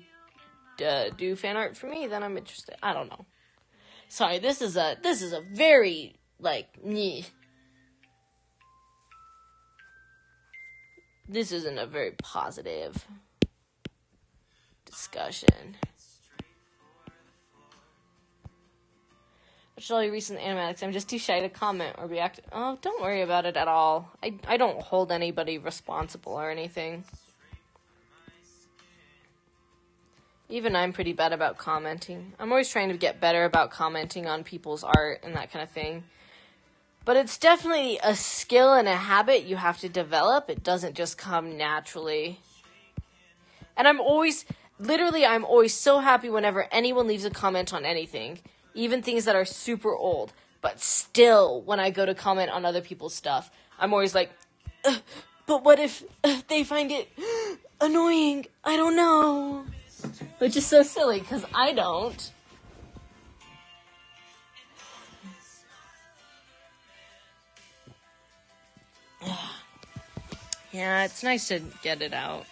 do fan art for me, then I'm interested. I don't know. Sorry, this is a very, like, meh. This isn't a very positive discussion. Watch all your recent animatics. I'm just too shy to comment or react. Oh, don't worry about it at all. I don't hold anybody responsible or anything. Even I'm pretty bad about commenting. I'm always trying to get better about commenting on people's art and that kind of thing. But it's definitely a skill and a habit you have to develop. It doesn't just come naturally. And I'm always so happy whenever anyone leaves a comment on anything. Even things that are super old. But still, when I go to comment on other people's stuff, I'm always like, but what if they find it annoying? I don't know. Which is so silly, because I don't. Yeah, it's nice to get it out.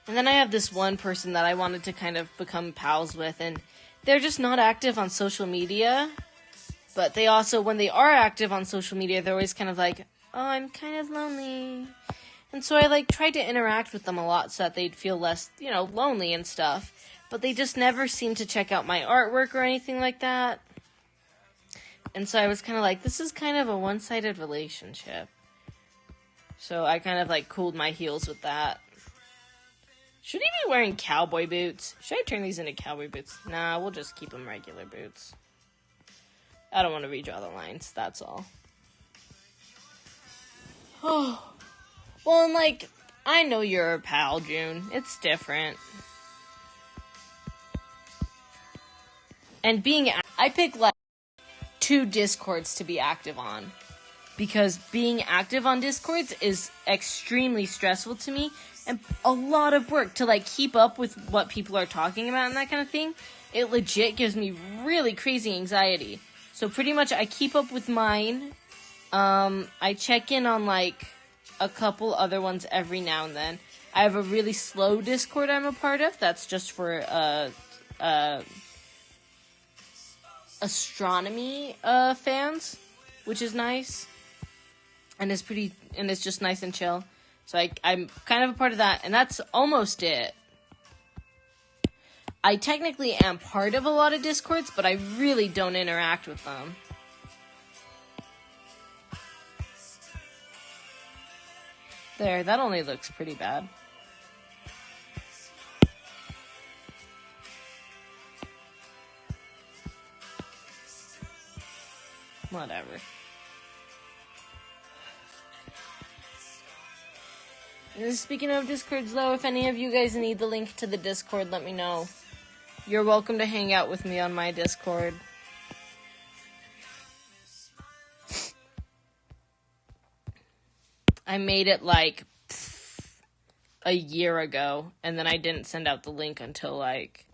And then I have this one person that I wanted to kind of become pals with, and they're just not active on social media. But they also, when they are active on social media, they're always kind of like, oh, I'm kind of lonely. And so I, like, tried to interact with them a lot so that they'd feel less, you know, lonely and stuff. But they just never seem to check out my artwork or anything like that. And so I was kind of like, this is kind of a one-sided relationship. So I kind of, like, cooled my heels with that. Should he be wearing cowboy boots? Should I turn these into cowboy boots? Nah, we'll just keep them regular boots. I don't want to redraw the lines, that's all. Oh. Well, and, like, I know you're a pal, June. It's different. And I pick, like, 2 Discords to be active on. Because being active on Discords is extremely stressful to me. And a lot of work to, like, keep up with what people are talking about and that kind of thing. It legit gives me really crazy anxiety. So pretty much I keep up with mine. I check in on, like, a couple other ones every now and then. I have a really slow Discord I'm a part of. That's just for, astronomy, fans, which is nice. and it's just nice and chill. So I'm kind of a part of that, and that's almost it. I technically am part of a lot of Discords, but I really don't interact with them. There, that only looks pretty bad. Whatever. Speaking of Discords, though, if any of you guys need the link to the Discord, let me know. You're welcome to hang out with me on my Discord. I made it like a year ago, and then I didn't send out the link until like...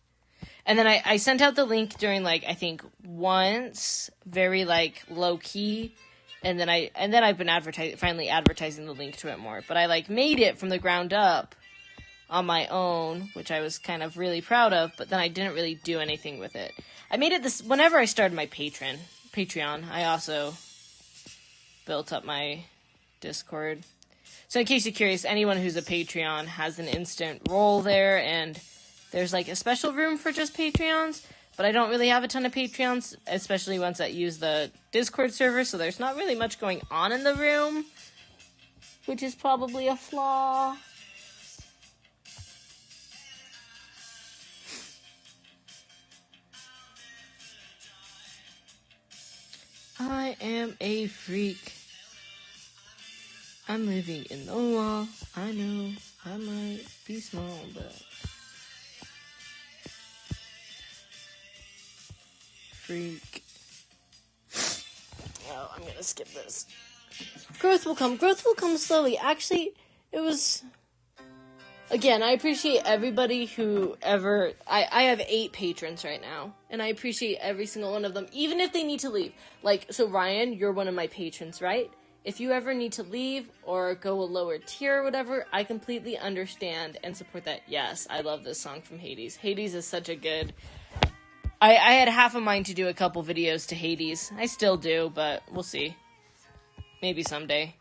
And then I sent out the link during like, I think once, very like low-key, and then I've been finally advertising the link to it more. But I like made it from the ground up on my own, which I was kind of really proud of, but then I didn't really do anything with it. I made it whenever I started my Patreon, I also built up my Discord. So in case you're curious, anyone who's a Patreon has an instant role there, and there's like a special room for just Patreons, but I don't really have a ton of Patreons, especially ones that use the Discord server, so there's not really much going on in the room, which is probably a flaw. I am a freak. I'm living in the wall. I know I might be small, but freak. Oh, I'm gonna skip this. Growth will come. Growth will come slowly. Actually, it was... Again, I appreciate everybody who ever... I have 8 patrons right now, and I appreciate every single one of them, even if they need to leave. Like, so Ryan, you're one of my patrons, right? If you ever need to leave or go a lower tier or whatever, I completely understand and support that. Yes, I love this song from Hades. Hades is such a good... I had half a mind to do a couple videos to Hades. I still do, but we'll see. Maybe someday.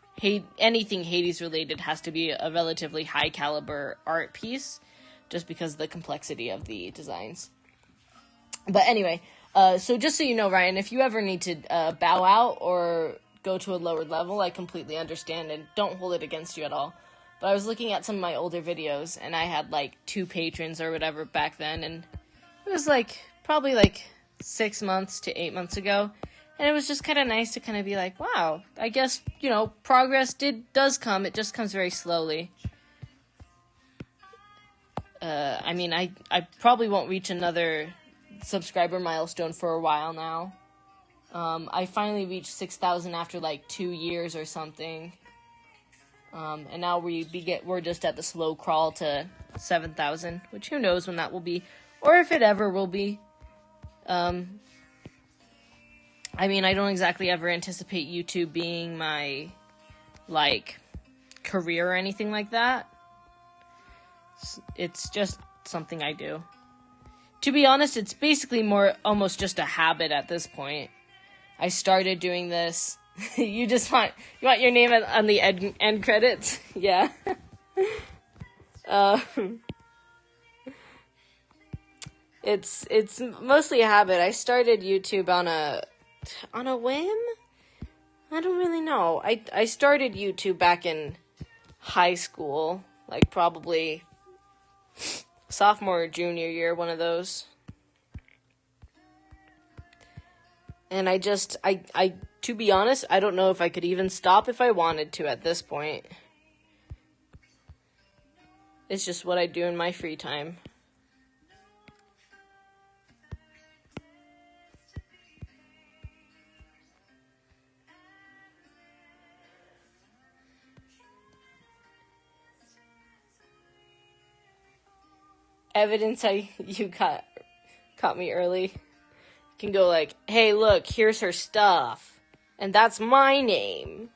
Anything Hades related has to be a relatively high caliber art piece, just because of the complexity of the designs. But anyway, so just so you know, Ryan, if you ever need to bow out or go to a lower level, I completely understand and don't hold it against you at all. But I was looking at some of my older videos, and I had like 2 patrons or whatever back then, and it was like probably like 6 months to 8 months ago. And it was just kind of nice to kind of be like, wow, I guess, you know, progress does come. It just comes very slowly. I mean, I probably won't reach another subscriber milestone for a while now. I finally reached 6,000 after like 2 years or something. And now we're just at the slow crawl to 7,000, which who knows when that will be, or if it ever will be. I mean, I don't exactly ever anticipate YouTube being my, like, career or anything like that. It's just something I do. To be honest, it's basically almost just a habit at this point. I started doing this. You want your name on the end credits? Yeah. It's mostly a habit. I started YouTube on a whim? I don't really know. I started YouTube back in high school, like probably sophomore or junior year, one of those. And I to be honest, I don't know if I could even stop if I wanted to at this point. It's just what I do in my free time. Evidence you caught me early. You can go like, hey, look, here's her stuff. And that's my name.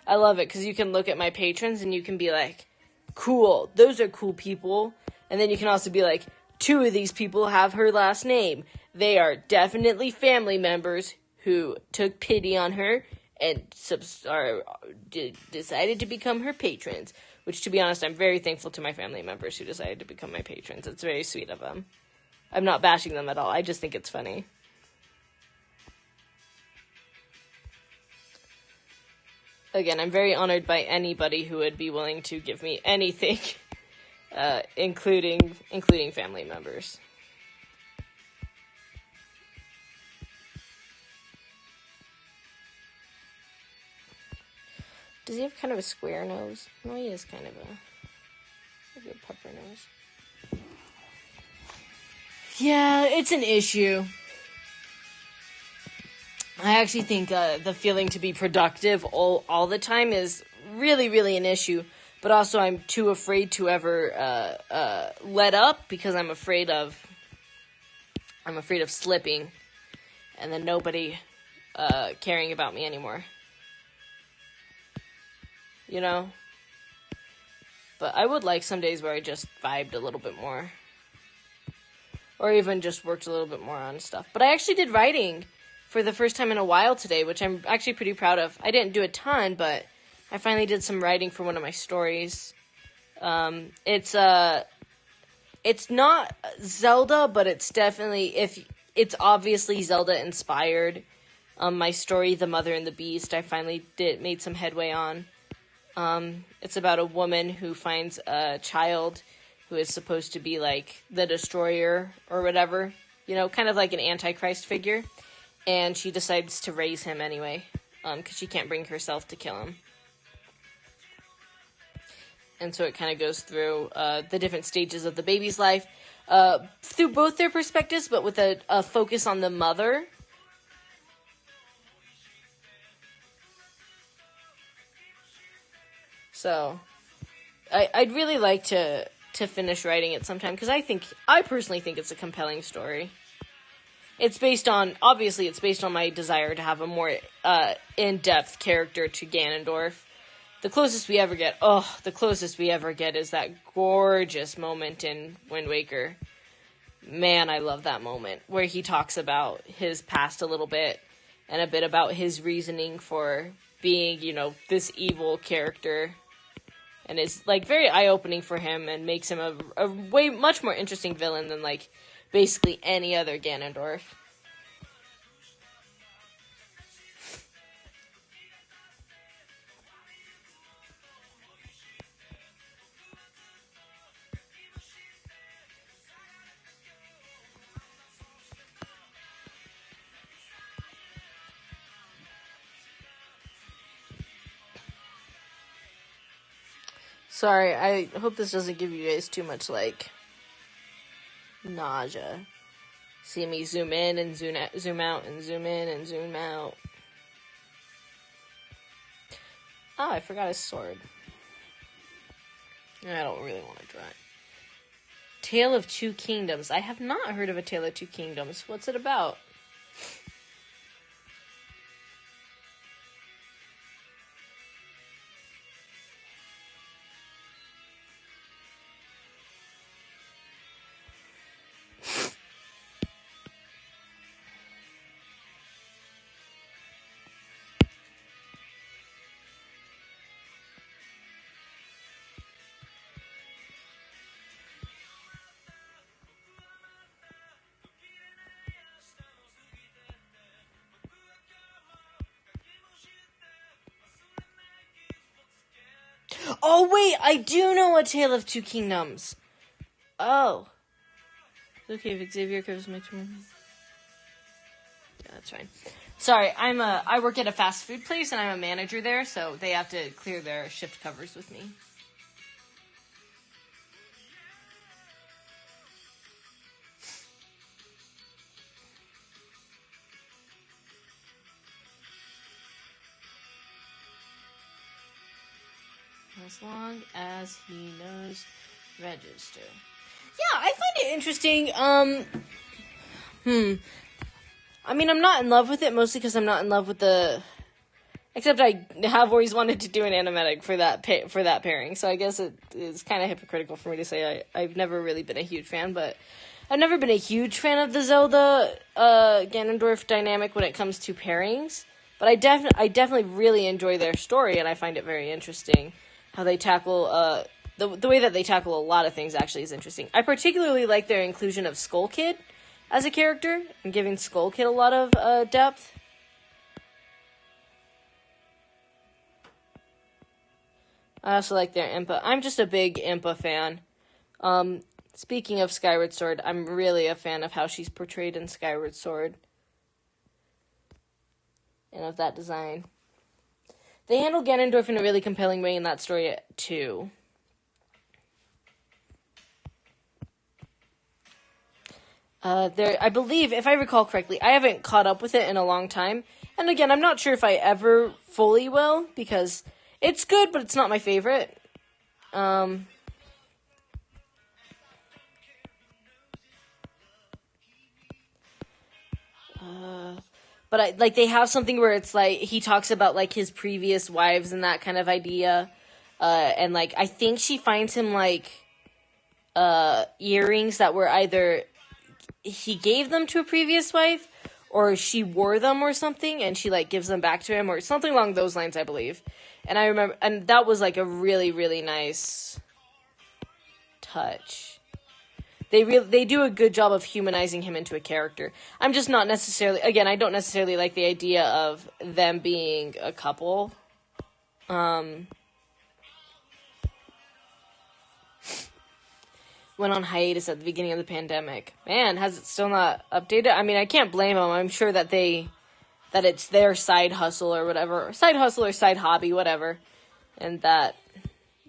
I love it because you can look at my patrons and you can be like, cool, those are cool people. And then you can also be like, 2 of these people have her last name. They are definitely family members who took pity on her and decided to become her patrons, which, to be honest, I'm very thankful to my family members who decided to become my patrons. It's very sweet of them. I'm not bashing them at all. I just think it's funny. Again, I'm very honored by anybody who would be willing to give me anything, including family members. Does he have kind of a square nose? No, he has kind of a pupper nose. Yeah, it's an issue. I actually think the feeling to be productive all the time is really, really an issue. But also I'm too afraid to ever let up because I'm afraid of slipping and then nobody caring about me anymore. You know? But I would like some days where I just vibed a little bit more. Or even just worked a little bit more on stuff. But I actually did writing for the first time in a while today, which I'm actually pretty proud of. I didn't do a ton, but I finally did some writing for one of my stories. It's not Zelda, but it's definitely, it's obviously Zelda inspired. My story, The Mother and the Beast, I finally made some headway on. It's about a woman who finds a child who is supposed to be like the destroyer or whatever, kind of like an Antichrist figure. And she decides to raise him anyway, because she can't bring herself to kill him. And so it kind of goes through the different stages of the baby's life, through both their perspectives, but with a focus on the mother. So, I'd really like to finish writing it sometime, because I personally think it's a compelling story. It's based on my desire to have a more in-depth character to Ganondorf. The closest we ever get is that gorgeous moment in Wind Waker. Man, I love that moment, where he talks about his past a little bit, and a bit about his reasoning for being, this evil character. And it's, like, very eye-opening for him, and makes him a way much more interesting villain than, like, basically any other Ganondorf. Sorry, I hope this doesn't give you guys too much, like, nausea. See me zoom in and zoom out and zoom in and zoom out. Oh, I forgot his sword. I don't really want to draw it. Tale of Two Kingdoms. I have not heard of A Tale of Two Kingdoms. What's it about? Oh, wait, I do know A Tale of Two Kingdoms. Oh. Okay, if Xavier covers my turn. Yeah, that's fine. Sorry, I work at a fast food place, and I'm a manager there, so they have to clear their shift covers with me. As long as he knows register. Yeah, I find it interesting. I mean, I'm not in love with it, mostly because I'm not in love with the... Except I have always wanted to do an animatic for that pairing, so I guess it is kind of hypocritical for me to say I've never really been a huge fan, but I've never been a huge fan of the Zelda Ganondorf dynamic when it comes to pairings. But I definitely really enjoy their story, and I find it very interesting how they tackle the way that they tackle a lot of things. Actually, is interesting. I particularly like their inclusion of Skull Kid as a character and giving Skull Kid a lot of depth. I also like their Impa. I'm just a big Impa fan. Speaking of Skyward Sword, I'm really a fan of how she's portrayed in Skyward Sword. And of that design. They handle Ganondorf in a really compelling way in that story, too. I believe, if I recall correctly, I haven't caught up with it in a long time. And again, I'm not sure if I ever fully will, because it's good, but it's not my favorite. But they have something where it's like he talks about like his previous wives and that kind of idea, and like I think she finds him like earrings that were either he gave them to a previous wife or she wore them or something, and she like gives them back to him or something along those lines, I believe. And I remember, and that was like a really, really nice touch. They do a good job of humanizing him into a character. I'm just not necessarily, again, I don't necessarily like the idea of them being a couple. Went on hiatus at the beginning of the pandemic. Man, has it still not updated? I mean, I can't blame them. I'm sure that it's their side hustle or whatever. Side hustle or side hobby, whatever. And that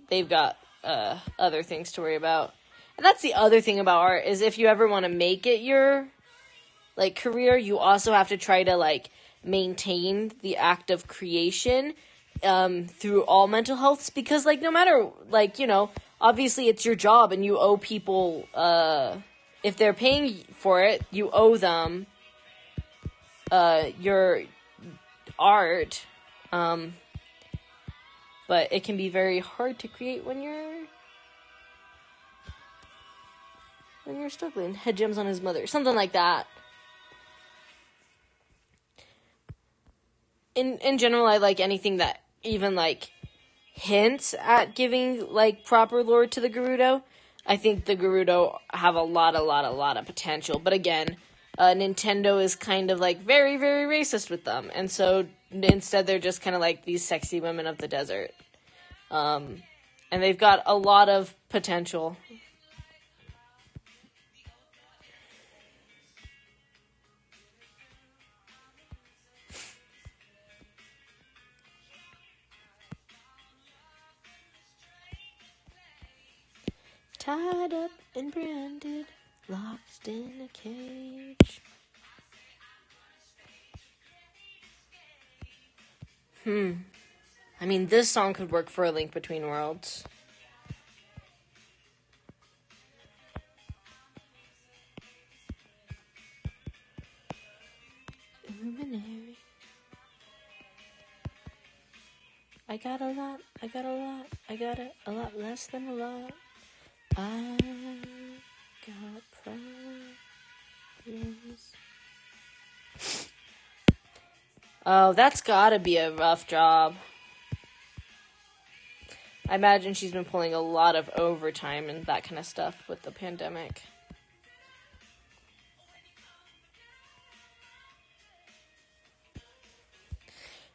they've got other things to worry about. And that's the other thing about art, is if you ever want to make it your, like, career, you also have to try to, like, maintain the act of creation through all mental healths. Because, like, no matter, like, you know, obviously it's your job and you owe people, if they're paying for it, you owe them your art. But it can be very hard to create when you're struggling. Head gems on his mother. Something like that. In general, I like anything that even, like, hints at giving, like, proper lore to the Gerudo. I think the Gerudo have a lot of potential. But again, Nintendo is kind of, like, very, very racist with them. And so, instead, they're just kind of like these sexy women of the desert. And they've got a lot of potential. Tied up and branded, locked in a cage. I mean, this song could work for A Link Between Worlds. Luminary. I got a lot, I got it a lot less than a lot. I got problems. Oh, that's gotta be a rough job. I imagine she's been pulling a lot of overtime and that kind of stuff with the pandemic.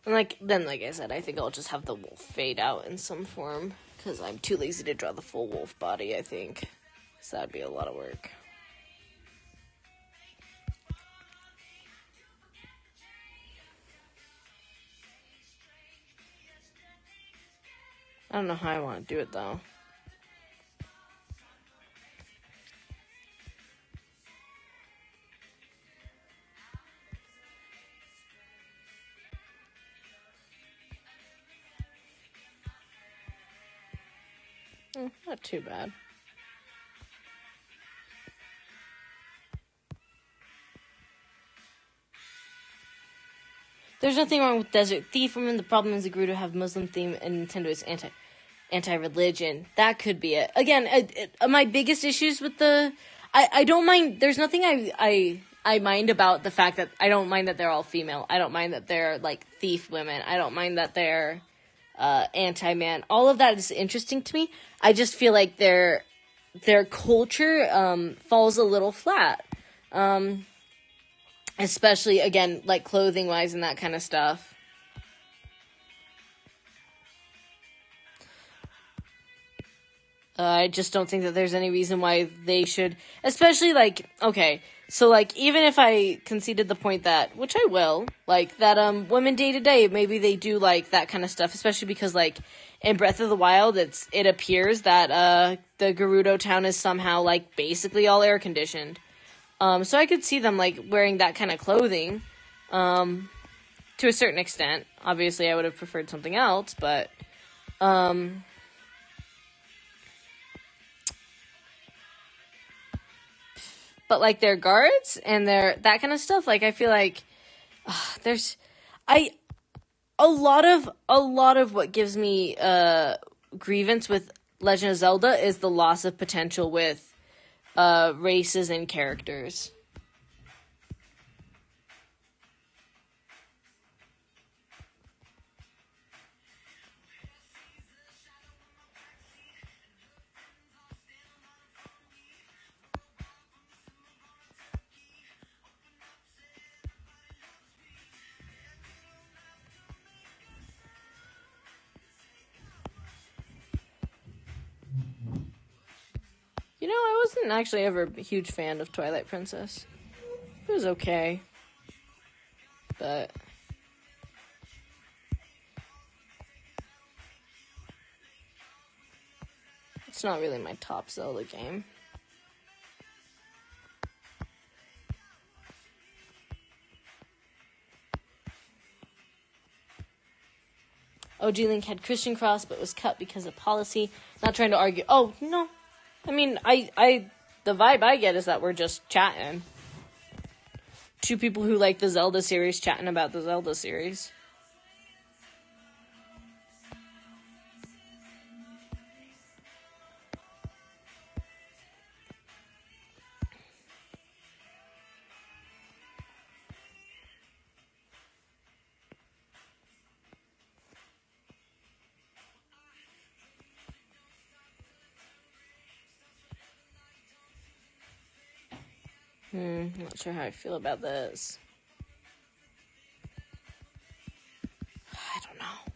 And like I said, I think I'll just have the wolf fade out in some form, because I'm too lazy to draw the full wolf body, I think. So that'd be a lot of work. I don't know how I want to do it, though. Not too bad. There's nothing wrong with Desert Thief. Women, the problem is the Gerudo have Muslim theme and Nintendo is anti-religion. That could be it. Again, my biggest issues with I don't mind. There's nothing I mind about the fact that I don't mind that they're all female. I don't mind that they're like thief women. I don't mind that they're anti-man. All of that is interesting to me. I just feel like their culture falls a little flat. Especially, again, like clothing-wise and that kind of stuff. I just don't think that there's any reason why they should, especially, like, okay, so, like, even if I conceded the point that, which I will, like, that, women day to day, maybe they do, like, that kind of stuff, especially because, like, in Breath of the Wild, it appears that, the Gerudo town is somehow, like, basically all air-conditioned. So I could see them, like, wearing that kind of clothing, to a certain extent. Obviously, I would have preferred something else, but, but, like, their guards and their, that kind of stuff, like, I feel like, there's, a lot of what gives me, grievance with Legend of Zelda is the loss of potential with, races and characters. You know, I wasn't actually ever a huge fan of Twilight Princess. It was okay. But it's not really my top Zelda game. OG Link had Christian Cross, but was cut because of policy. Not trying to argue. Oh, no. I mean, the vibe I get is that we're just chatting. Two people who like the Zelda series chatting about the Zelda series. Not sure how I feel about this. I don't know.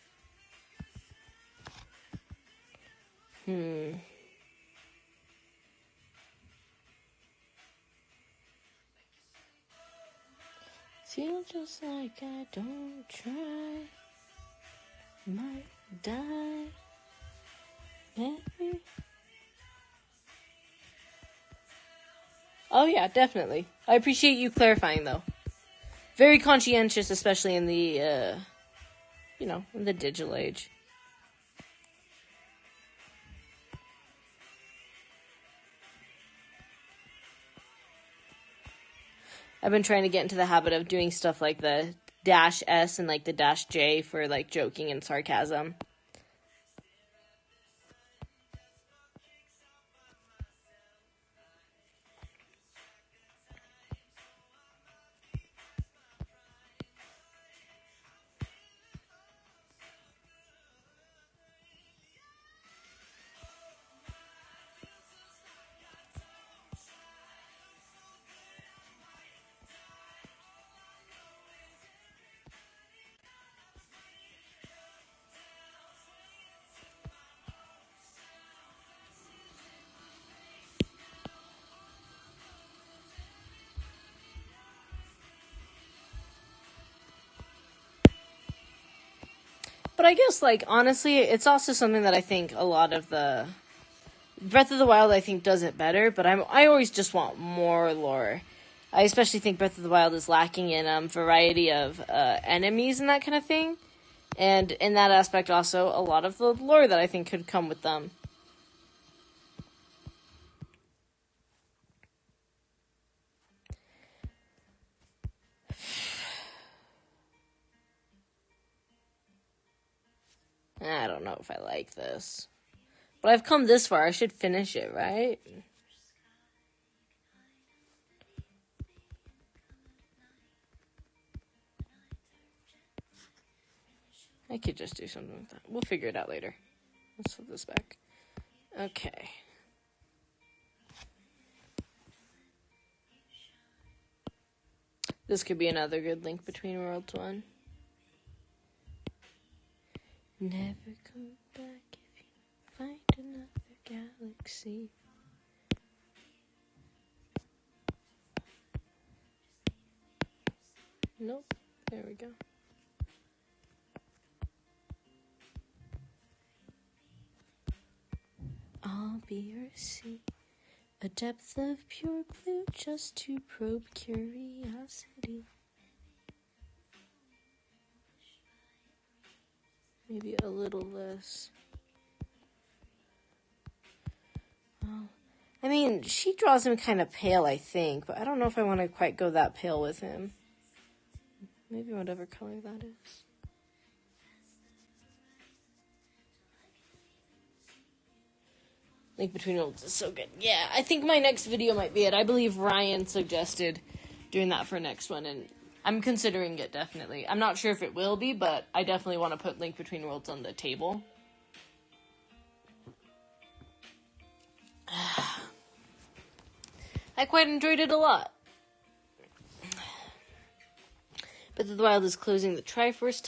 Feel just like I don't try. Might die. Maybe. Oh yeah, definitely. I appreciate you clarifying though. Very conscientious, especially in the, in the digital age. I've been trying to get into the habit of doing stuff like the -S and like the -J for like joking and sarcasm. But I guess, like, honestly, it's also something that I think a lot of the Breath of the Wild, I think, does it better, but I always just want more lore. I especially think Breath of the Wild is lacking in variety of enemies and that kind of thing. And in that aspect, also, a lot of the lore that I think could come with them. I don't know if I like this. But I've come this far. I should finish it, right? I could just do something like that. We'll figure it out later. Let's flip this back. Okay. This could be another good Link Between Worlds one. Never come back if you find another galaxy. Nope. There we go. I'll be your sea, a depth of pure blue just to probe curiosity. Maybe a little less. Oh, I mean, she draws him kind of pale, I think, but I don't know if I want to quite go that pale with him. Maybe whatever color that is. Link Between Worlds is so good. Yeah, I think my next video might be it. I believe Ryan suggested doing that for next one, and I'm considering it, definitely. I'm not sure if it will be, but I definitely want to put Link Between Worlds on the table. I quite enjoyed it a lot. Breath of the Wild is closing the Triforce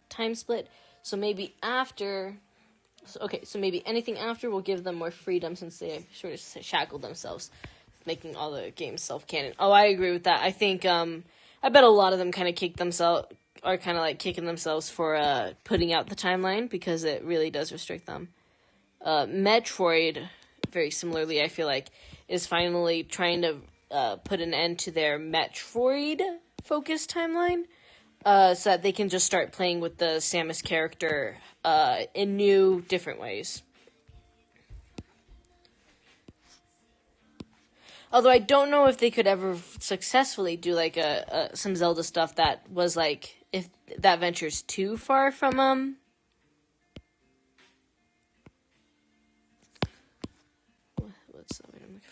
time split, so maybe after... So maybe anything after will give them more freedom since they sort of shackled themselves, making all the games self-canon. Oh, I agree with that. I think, I bet a lot of them kind of kicking themselves for putting out the timeline because it really does restrict them. Metroid, very similarly, I feel like, is finally trying to put an end to their Metroid-focused timeline. So that they can just start playing with the Samus character in new, different ways. Although I don't know if they could ever successfully do like some Zelda stuff that was like, if that venture's too far from what's the word I'm looking for?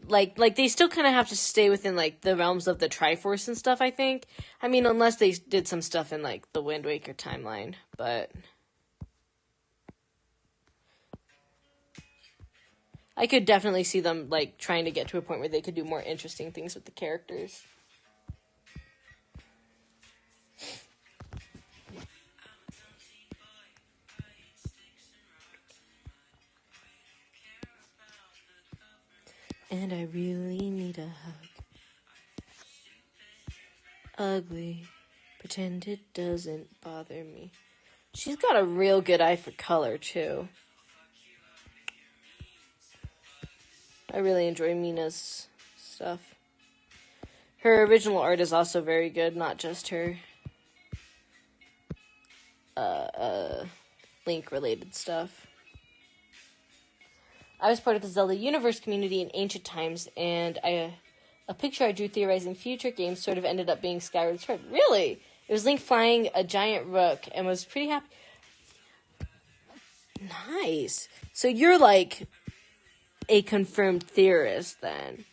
Like they still kind of have to stay within like the realms of the Triforce and stuff, I think. I mean, unless they did some stuff in like the Wind Waker timeline, but I could definitely see them like trying to get to a point where they could do more interesting things with the characters. And I really need a hug. Ugly. Pretend it doesn't bother me. She's got a real good eye for color, too. I really enjoy Mina's stuff. Her original art is also very good, not just her Link-related stuff. I was part of the Zelda Universe community in ancient times, and a picture I drew theorizing future games sort of ended up being Skyward Sword. Really? It was Link flying a giant rook and was pretty happy. Nice. So you're like a confirmed theorist then.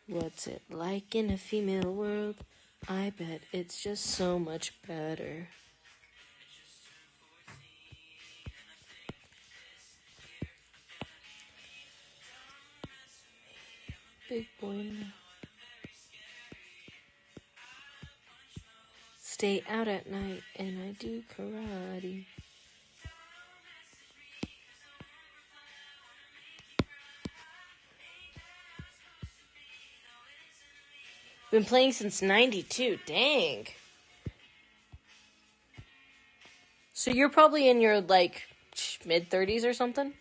What's it like in a female world? I bet it's just so much better. Big boy now. Stay out at night and I do karate. Been playing since 92. Dang. So you're probably in your like mid-30s or something?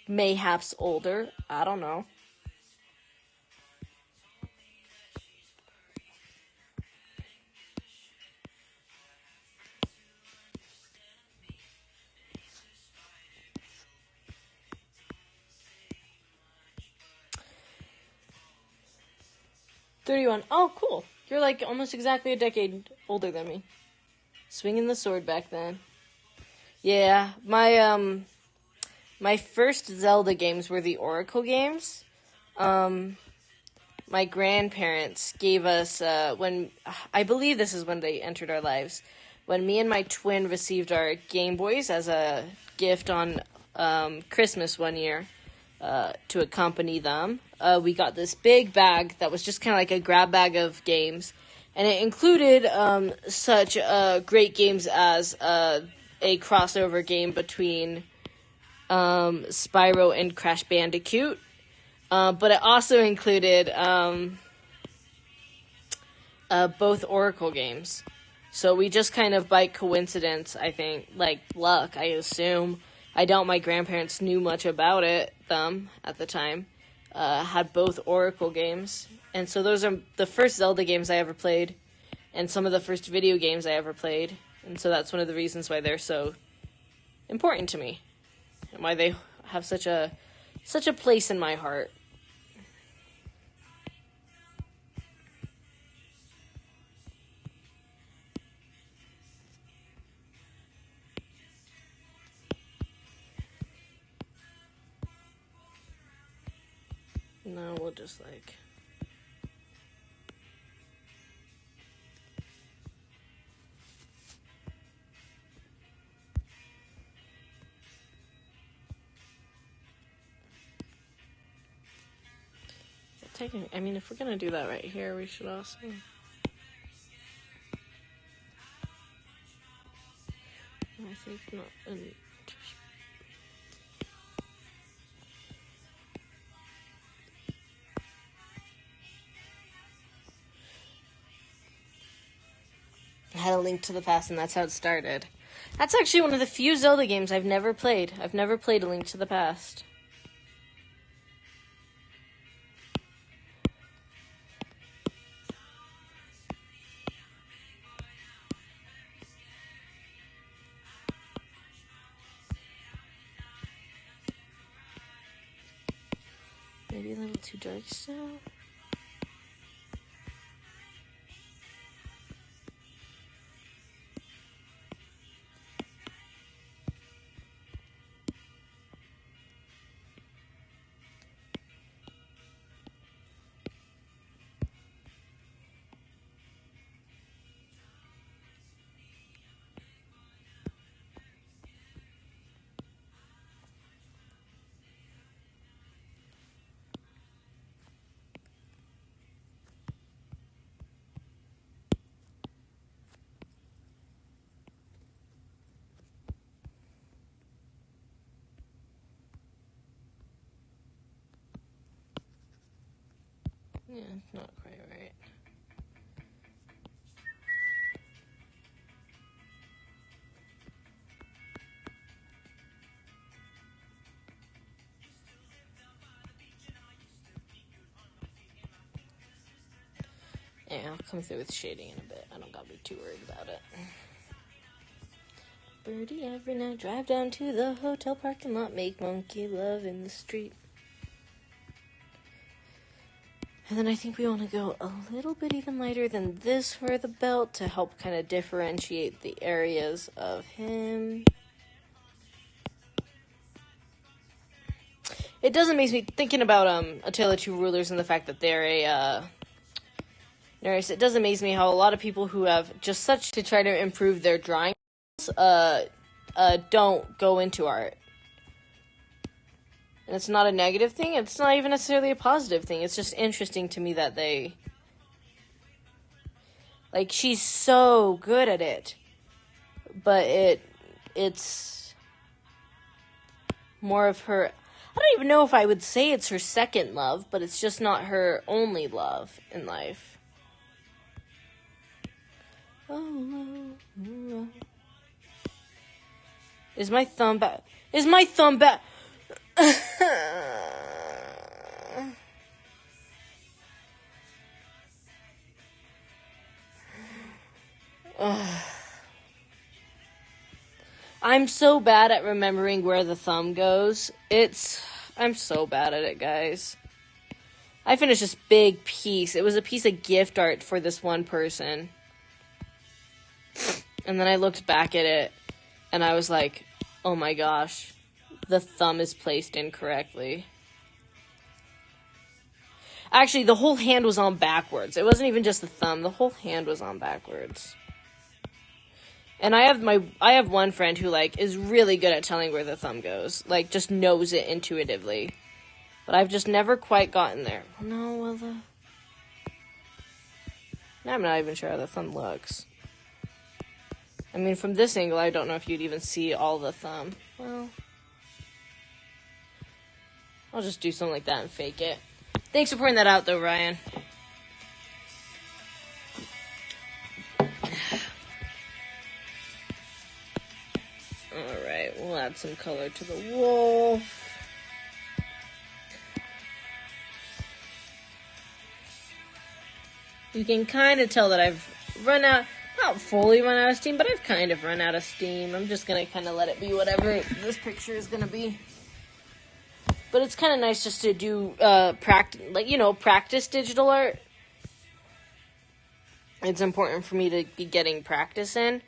Mayhaps older. I don't know. $31. Oh, cool. You're like almost exactly a decade older than me. Swinging the sword back then. Yeah, my my first Zelda games were the Oracle games. My grandparents gave us, when, I believe this is when they entered our lives, when me and my twin received our Game Boys as a gift on Christmas one year to accompany them. We got this big bag that was just kind of like a grab bag of games, and it included such great games as a crossover game between Spyro and Crash Bandicoot. But it also included both Oracle games. So we just kind of, by coincidence, I think, like luck, I assume, I doubt my grandparents knew much about them at the time, had both Oracle games. And so those are the first Zelda games I ever played, and some of the first video games I ever played. And so that's one of the reasons why they're so important to me, and why they have such a place in my heart. No, we'll just like... I mean, if we're gonna do that right here, we should also... I think not... I had A Link to the Past, and that's how it started. That's actually one of the few Zelda games I've never played. I've never played A Link to the Past. Maybe a little too dark still. Yeah, not quite right. Yeah, I'll come through with shading in a bit. I don't gotta be too worried about it. Birdie every night, drive down to the hotel parking lot, make monkey love in the street. And then I think we want to go a little bit even lighter than this for the belt to help kind of differentiate the areas of him. It doesn't make me thinking about A Tale of Two Rulers and the fact that they're a nurse. It does amaze me how a lot of people who have just such to try to improve their drawing don't go into art. And it's not a negative thing. It's not even necessarily a positive thing. It's just interesting to me that they... Like, she's so good at it. But it's more of her... I don't even know if I would say it's her second love, but it's just not her only love in life. Is my thumb back? Is my thumb back? I'm so bad at remembering where the thumb goes. I'm so bad at it, guys. I finished this big piece. It was a piece of gift art for this one person. And then I looked back at it, and I was like, oh my gosh, the thumb is placed incorrectly. Actually, the whole hand was on backwards. It wasn't even just the thumb. The whole hand was on backwards. And I have one friend who, like, is really good at telling where the thumb goes. Like, just knows it intuitively. But I've just never quite gotten there. No, well, I'm not even sure how the thumb looks. I mean, from this angle, I don't know if you'd even see all the thumb. Well, I'll just do something like that and fake it. Thanks for pointing that out, though, Ryan. Alright, we'll add some color to the wolf. You can kind of tell that I've run out, not fully run out of steam, but I've kind of run out of steam. I'm just going to kind of let it be whatever this picture is going to be. But it's kind of nice just to do, practice digital art. It's important for me to be getting practice in,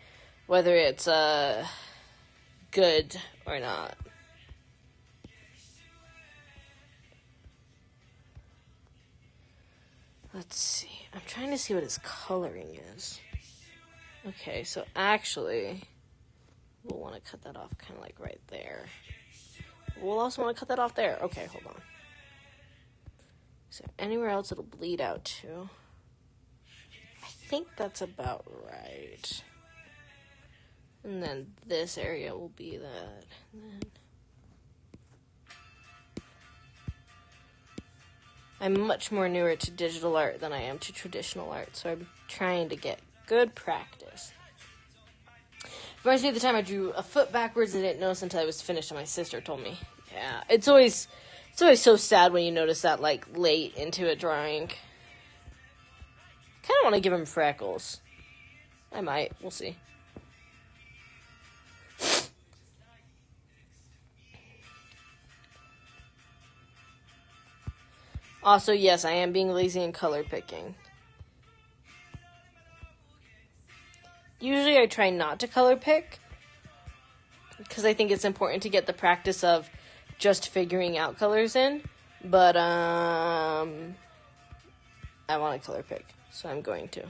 whether it's, good or not. Let's see. I'm trying to see what his coloring is. Okay, so actually, we'll want to cut that off kind of like right there. We'll also want to cut that off there. Okay, hold on. Is there anywhere else it'll bleed out to? I think that's about right. And then this area will be that. And then I'm much more newer to digital art than I am to traditional art, so I'm trying to get good practice. Reminds me of the time I drew a foot backwards and didn't notice until I was finished, and my sister told me. Yeah, it's always so sad when you notice that, like, late into a drawing. Kind of want to give him freckles. I might. We'll see. Also, yes, I am being lazy in color picking. Usually I try not to color pick, because I think it's important to get the practice of just figuring out colors in, but I want to color pick, so I'm going to.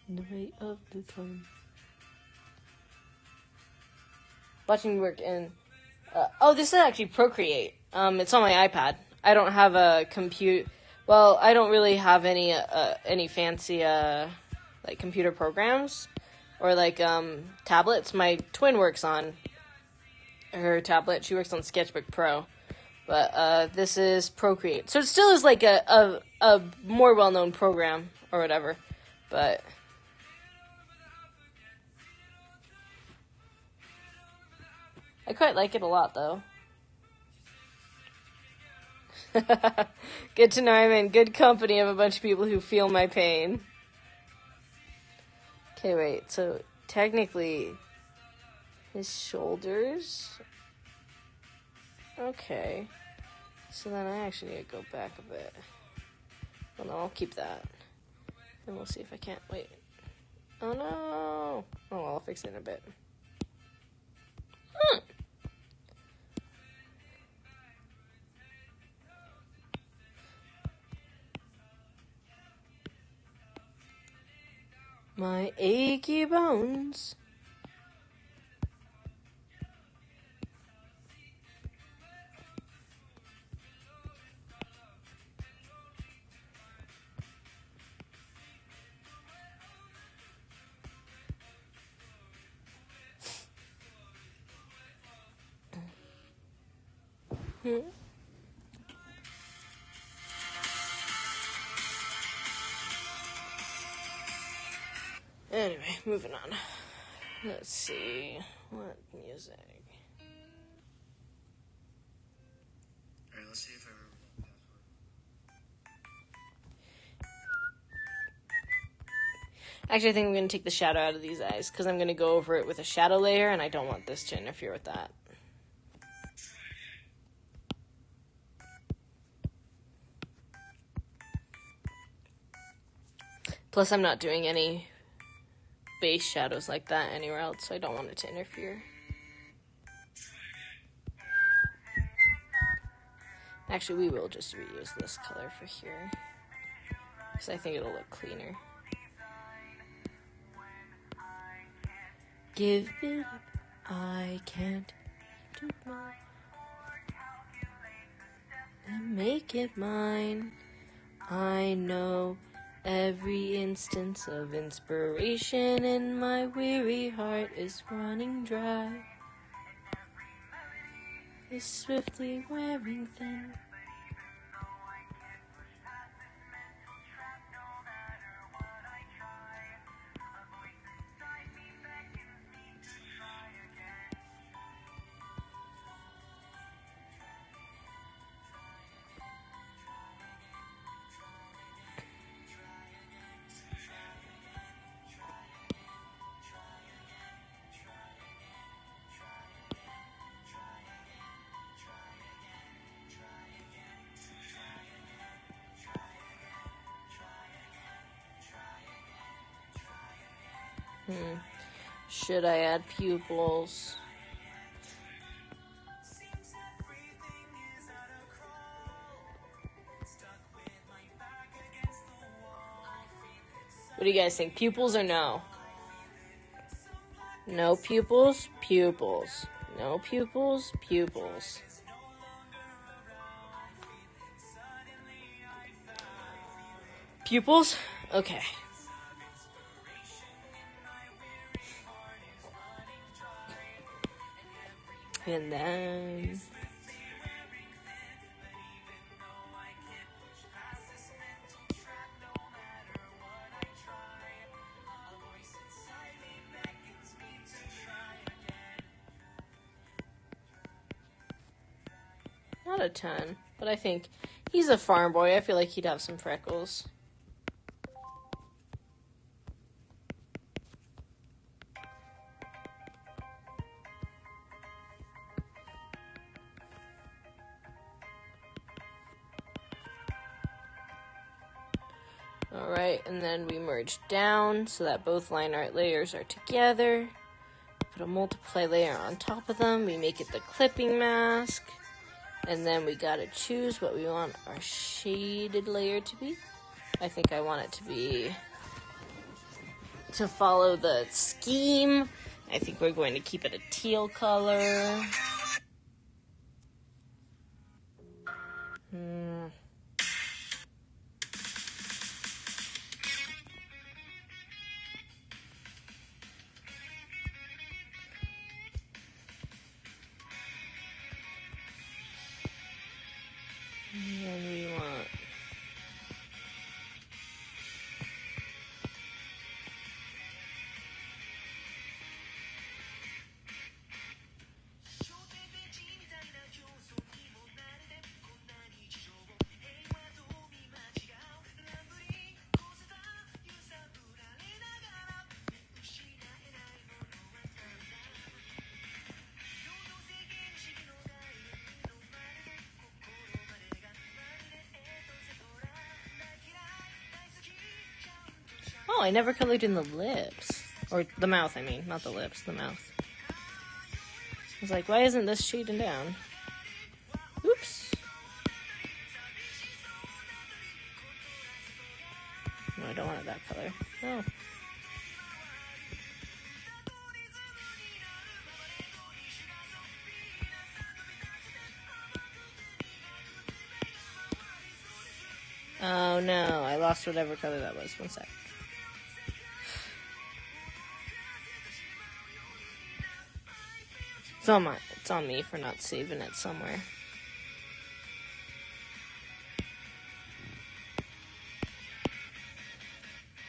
In the way of the time. Watching work in... this is actually Procreate. It's on my iPad. I don't have a compute... Well, I don't really have any fancy, like, computer programs. Or, like, tablets. My twin works on her tablet. She works on Sketchbook Pro. But, this is Procreate. So it still is, like, a more well-known program. Or whatever. But... I quite like it a lot, though. Good to know I'm in good company of a bunch of people who feel my pain. Okay, wait. So, technically, his shoulders... Okay. So then I actually need to go back a bit. Well, no, I'll keep that. And we'll see if I can't... Wait. Oh, no! Oh, well, I'll fix it in a bit. My achy bones. Anyway, moving on. Let's see. What music? Alright, let's see if I remember the password. Actually, I think I'm going to take the shadow out of these eyes, because I'm going to go over it with a shadow layer, and I don't want this to interfere with that. Plus, I'm not doing any base shadows like that anywhere else, so I don't want it to interfere. Actually, we will just reuse this color for here, because I think it'll look cleaner. Give it up, I can't do more than make it mine. I know every instance of inspiration in my weary heart is running dry, is swiftly wearing thin. Should I add pupils? What do you guys think? Pupils or no? No pupils? Pupils. No pupils? Pupils. Pupils? Okay. And then... not a ton, but I think he's a farm boy. I feel like he'd have some freckles. Alright, and then we merge down so that both line art layers are together. Put a multiply layer on top of them. We make it the clipping mask. And then we gotta choose what we want our shaded layer to be. I think I want it to be... to follow the scheme. I think we're going to keep it a teal color. And then we want... Oh, I never colored in the lips. Or the mouth, I mean. Not the lips, the mouth. I was like, why isn't this shading down? Oops. No, I don't want it that color. No. Oh no, I lost whatever color that was. One sec. It's on me for not saving it somewhere.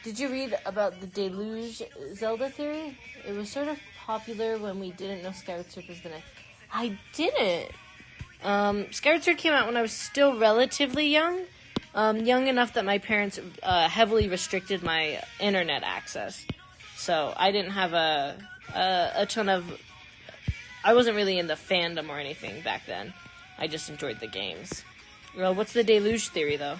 Did you read about the Deluge Zelda theory? It was sort of popular when we didn't know Skyward Sword was the next. I didn't. Skyward Sword came out when I was still relatively young. Young enough that my parents heavily restricted my internet access. So I didn't have a ton of... I wasn't really in the fandom or anything back then. I just enjoyed the games. Well, what's the Deluge theory, though?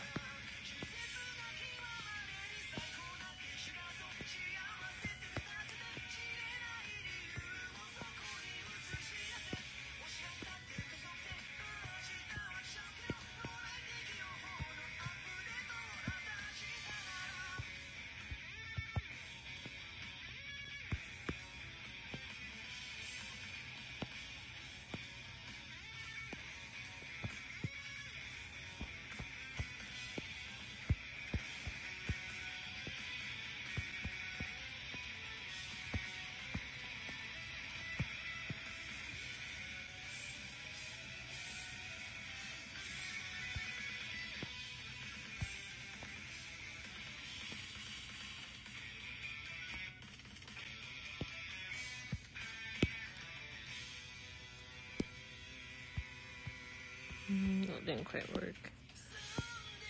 it didn't quite work.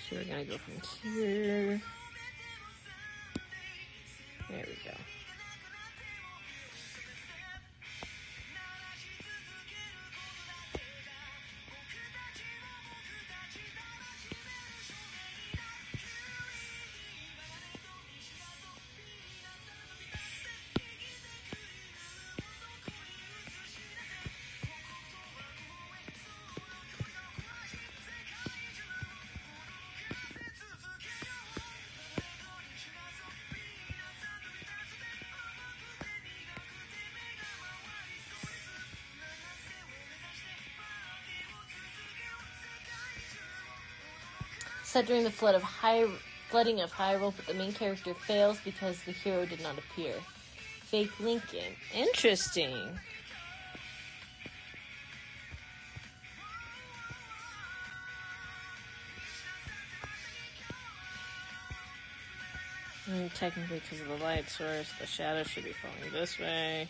So we're gonna go from here. There we go. Set during the flooding of Hyrule, but the main character fails because the hero did not appear. Fake Lincoln. Interesting. And technically, because of the light source, the shadow should be falling this way.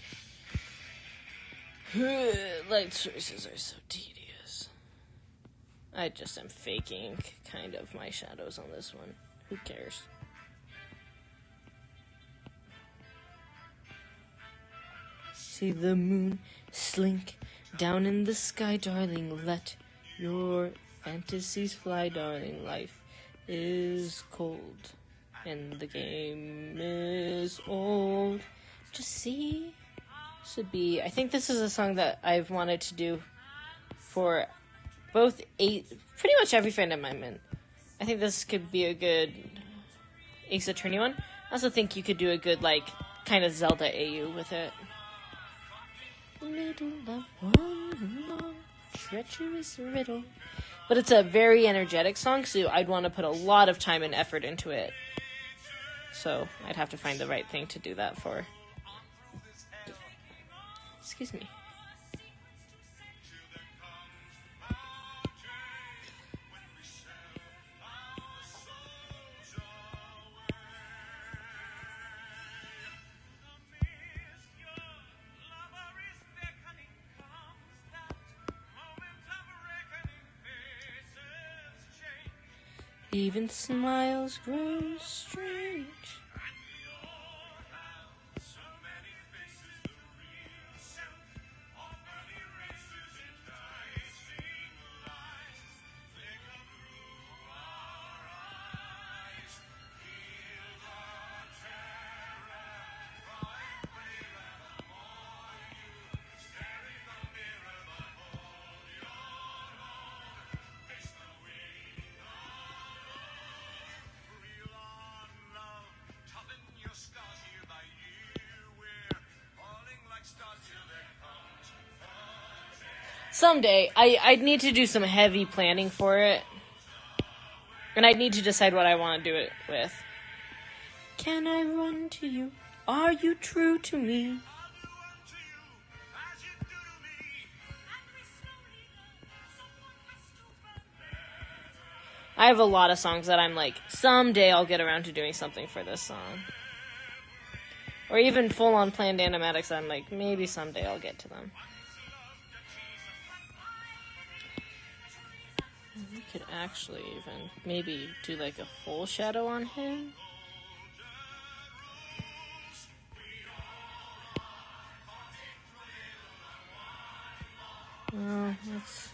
Light sources are so tedious. I just am faking kind of my shadows on this one. Who cares? See the moon slink down in the sky, darling. Let your fantasies fly, darling. Life is cold and the game is old. Just see. Should be. I think this is a song that I've wanted to do for pretty much every fan amendment. I think this could be a good Ace Attorney one. I also think you could do a good, kind of Zelda AU with it. Middle of one long treacherous riddle. But it's a very energetic song, so I'd want to put a lot of time and effort into it. So I'd have to find the right thing to do that for. Excuse me. Even smiles grow strange. Someday, I'd need to do some heavy planning for it. And I'd need to decide what I want to do it with. Can I run to you? Are you true to me? I have a lot of songs that I'm like, someday I'll get around to doing something for this song. Or even full-on planned animatics, I'm like, maybe someday I'll get to them. We could actually even maybe do like a full shadow on him. Let's...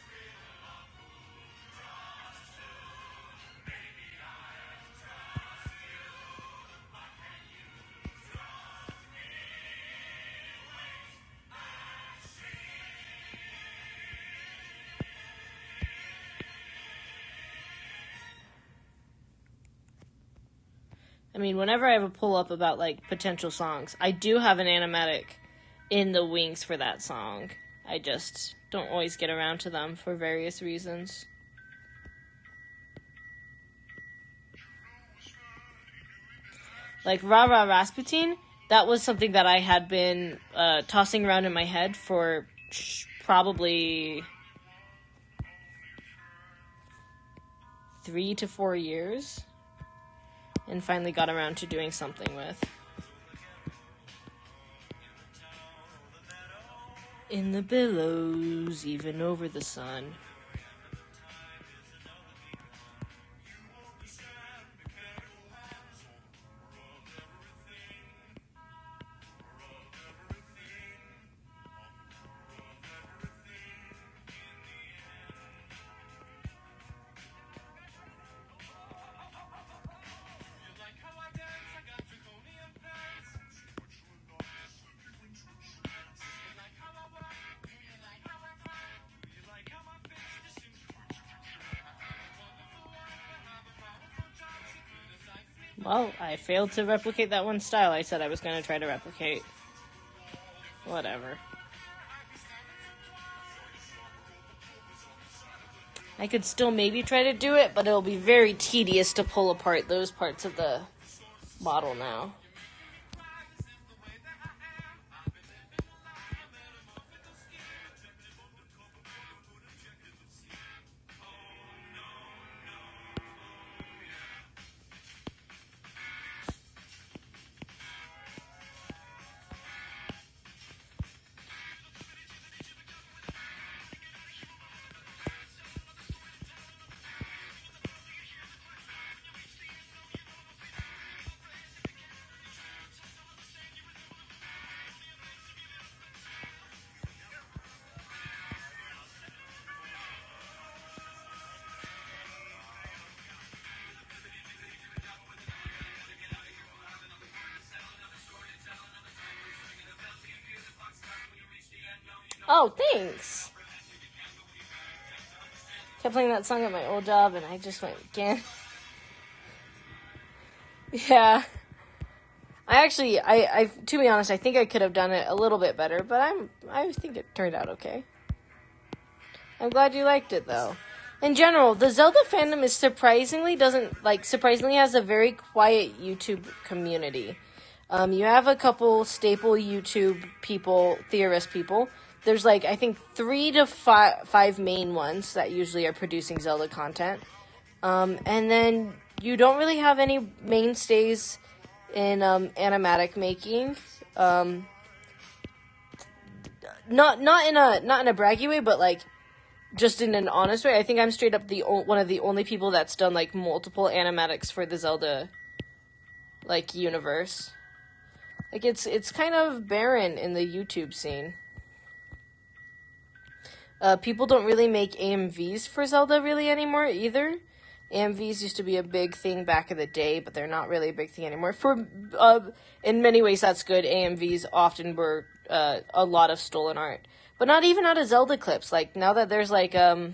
I mean, whenever I have a pull-up about, like, potential songs, I do have an animatic in the wings for that song. I just don't always get around to them for various reasons. Like, Ra Ra Rasputin, that was something that I had been tossing around in my head for probably 3 to 4 years. And finally got around to doing something with. In the billows, even over the sun. Well, I failed to replicate that one style I said I was going to try to replicate. Whatever. I could still maybe try to do it, but it'll be very tedious to pull apart those parts of the model now. Oh, thanks. Kept playing that song at my old job, and I just went again. Yeah. I to be honest, I think I could have done it a little bit better, but I think it turned out okay. I'm glad you liked it, though. In general, the Zelda fandom is surprisingly has a very quiet YouTube community. You have a couple staple YouTube people, theorist people. There's I think 3 to 5 main ones that usually are producing Zelda content. And then you don't really have any mainstays in animatic making. Not in a braggy way, but just in an honest way. I think I'm straight up one of the only people that's done multiple animatics for the Zelda universe. It's kind of barren in the YouTube scene. People don't really make AMVs for Zelda really anymore either. AMVs used to be a big thing back in the day, but they're not really a big thing anymore. In many ways, that's good. AMVs often were a lot of stolen art, but not even out of Zelda clips. Now that there's Breath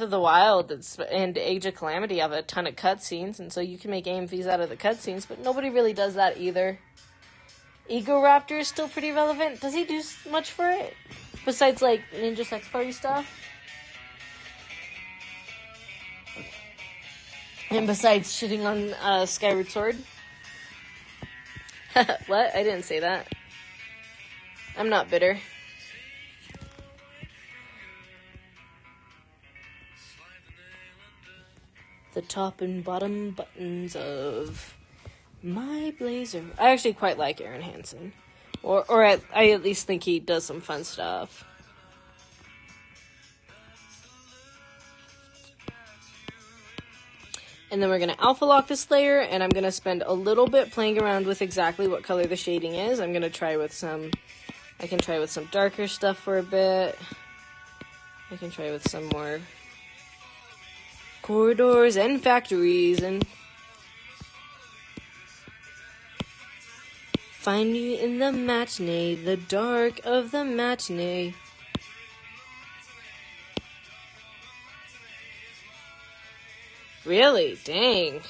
of the Wild and Age of Calamity have a ton of cutscenes, and so you can make AMVs out of the cutscenes, but nobody really does that either. Egoraptor is still pretty relevant. Does he do much for it? Besides, Ninja Sex Party stuff? And besides shitting on Skyward Sword? What? I didn't say that. I'm not bitter. The top and bottom buttons of my blazer. I actually quite like Aaron Hansen. Or I at least think he does some fun stuff. And then we're going to alpha lock this layer, and I'm going to spend a little bit playing around with exactly what color the shading is. I'm going to try with some darker stuff for a bit. I can try with some more corridors and factories and find you in the matinee, the dark of the matinee. Really? Dang.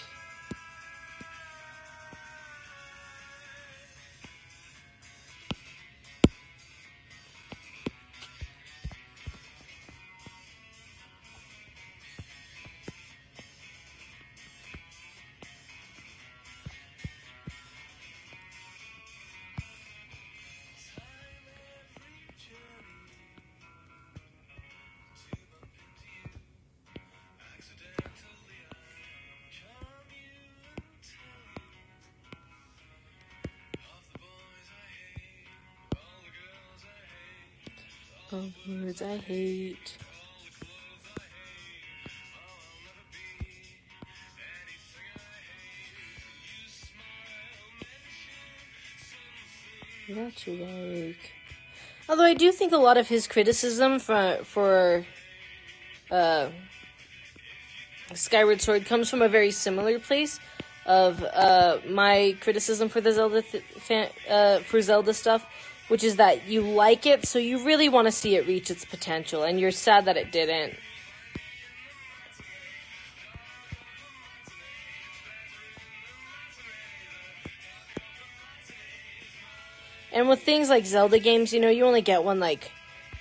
All words I hate. What you like? Although I do think a lot of his criticism for Skyward Sword comes from a very similar place of my criticism for the Zelda for Zelda stuff, which is that you like it, so you really want to see it reach its potential, and you're sad that it didn't. And with things like Zelda games, you know, you only get one like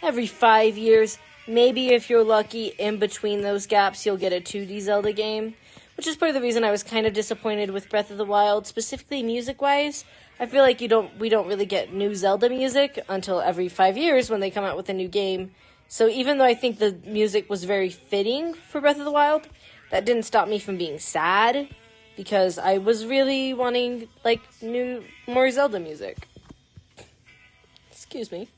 every 5 years. Maybe if you're lucky, in between those gaps, you'll get a 2D Zelda game. Which is part of the reason I was kind of disappointed with Breath of the Wild, specifically music-wise. I feel like we don't really get new Zelda music until every 5 years when they come out with a new game. So even though I think the music was very fitting for Breath of the Wild, that didn't stop me from being sad, because I was really wanting, like, more Zelda music. Excuse me.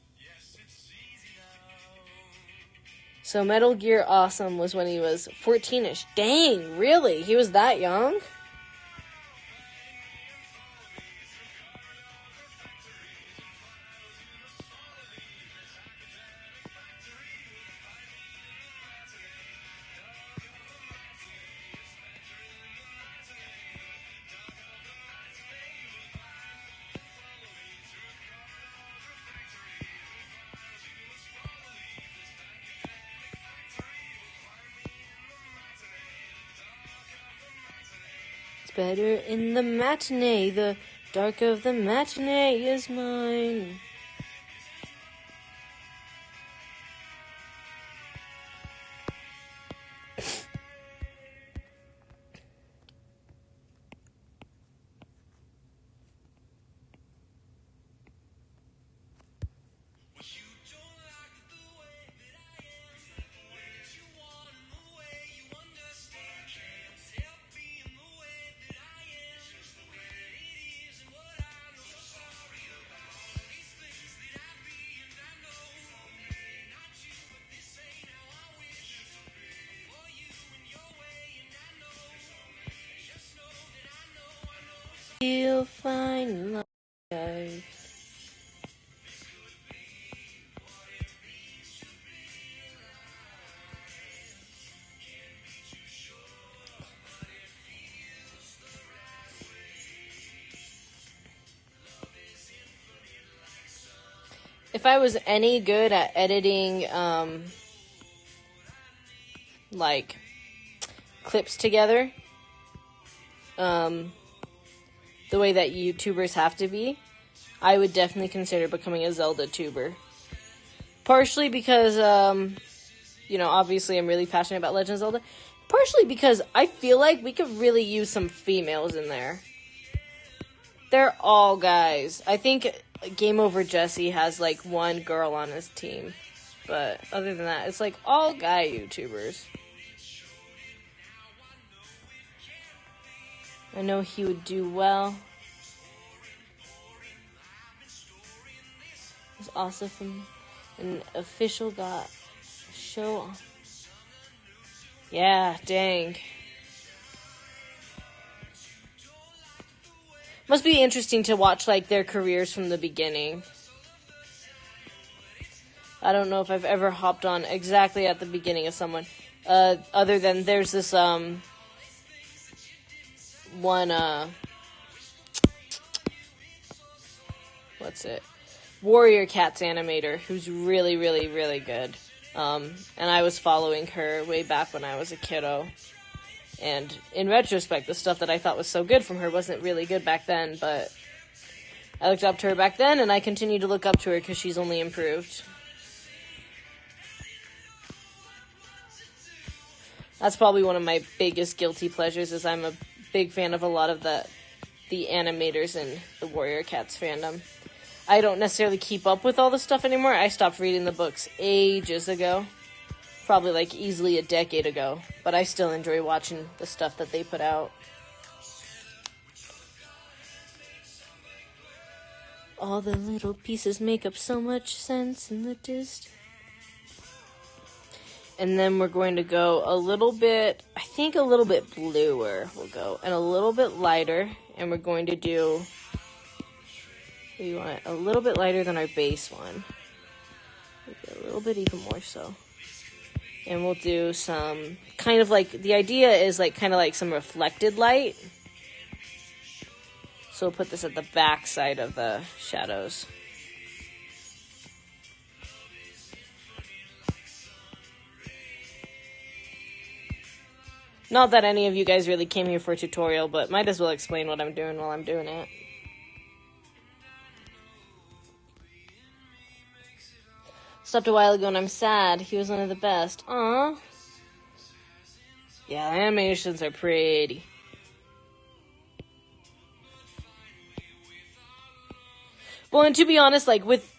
So Metal Gear Awesome was when he was 14-ish. Dang, really? He was that young? Better in the matinee, the dark of the matinee is mine. You'll find life. If I was any good at editing, like, clips together, the way that YouTubers have to be, I would definitely consider becoming a Zelda tuber. Partially because, obviously I'm really passionate about Legend of Zelda. Partially because I feel like we could really use some females in there. They're all guys. I think Game Over Jesse has, like, one girl on his team. But other than that, it's, like, all guy YouTubers. I know he would do well. It's also from an official got show on. Yeah, dang. Must be interesting to watch, like, their careers from the beginning. I don't know if I've ever hopped on exactly at the beginning of someone. Other than there's this, Warrior Cats animator, who's really, really, really good. And I was following her way back when I was a kiddo. And in retrospect, the stuff that I thought was so good from her wasn't really good back then, but I looked up to her back then, and I continue to look up to her because she's only improved. That's probably one of my biggest guilty pleasures, is I'm a big fan of a lot of the animators in the Warrior Cats fandom. I don't necessarily keep up with all the stuff anymore. I stopped reading the books ages ago. Probably, like, easily a decade ago. But I still enjoy watching the stuff that they put out. All the little pieces make up so much sense in the distance. And then we're going to go a little bit, I think a little bit bluer we'll go. And a little bit lighter. And we're going to do, we want it a little bit lighter than our base one. Maybe a little bit even more so. And we'll do some, kind of like, the idea is like, kind of like some reflected light. So we'll put this at the back side of the shadows. Not that any of you guys really came here for a tutorial, but might as well explain what I'm doing while I'm doing it. Stopped a while ago and I'm sad. He was one of the best. Aww. Yeah, the animations are pretty. Well, and to be honest, like, with...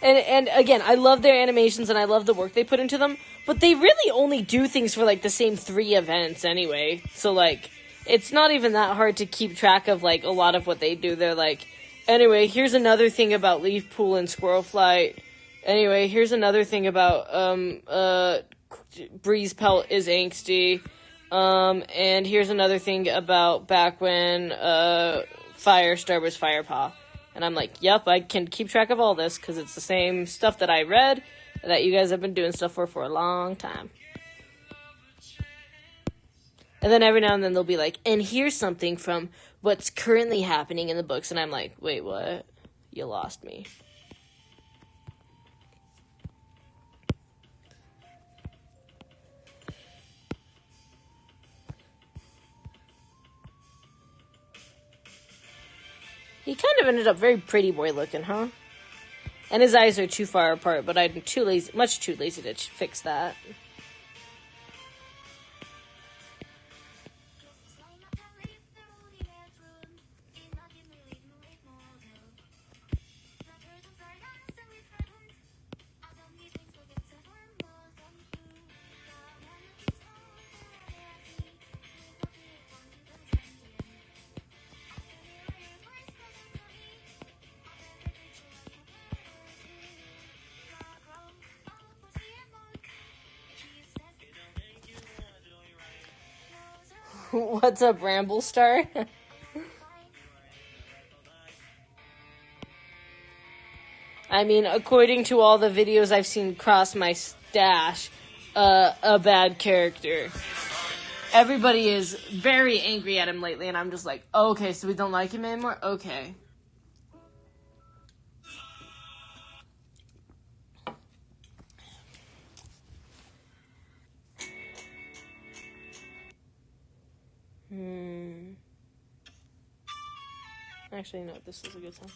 And again, I love their animations and I love the work they put into them, but they really only do things for, like, the same 3 events anyway. So, like, it's not even that hard to keep track of, like, a lot of what they do. They're like, anyway, here's another thing about Leaf Pool and Squirrel Flight. Anyway, here's another thing about, Breeze Pelt is angsty. And here's another thing about back when, Firestar was Firepaw. And I'm like, yep, I can keep track of all this, because it's the same stuff that I read, that you guys have been doing stuff for a long time. And then every now and then they'll be like, and here's something from what's currently happening in the books. And I'm like, wait, what? You lost me. He kind of ended up very pretty boy looking, huh? And his eyes are too far apart, but I'm much too lazy to fix that. What's up, Ramblestar? I mean, according to all the videos I've seen cross my stash, a bad character. Everybody is very angry at him lately, and I'm just like, oh, okay, so we don't like him anymore? Okay. Actually, no, this is a good time.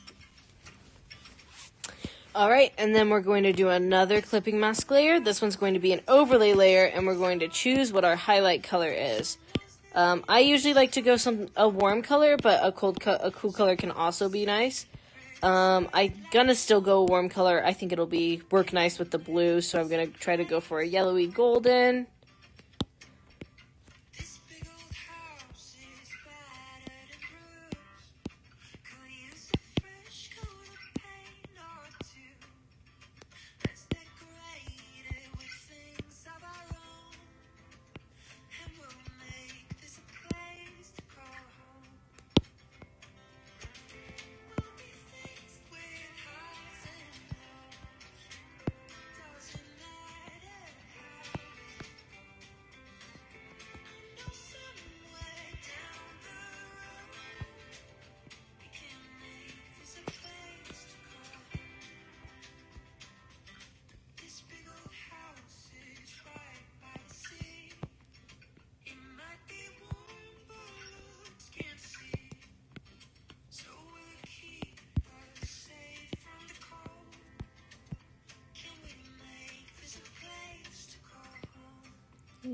Alright, and then we're going to do another clipping mask layer. This one's going to be an overlay layer, and we're going to choose what our highlight color is. I usually like to go a warm color, but a cool color can also be nice. I'm gonna still go a warm color. I think it'll work nice with the blue, so I'm gonna try to go for a yellowy golden.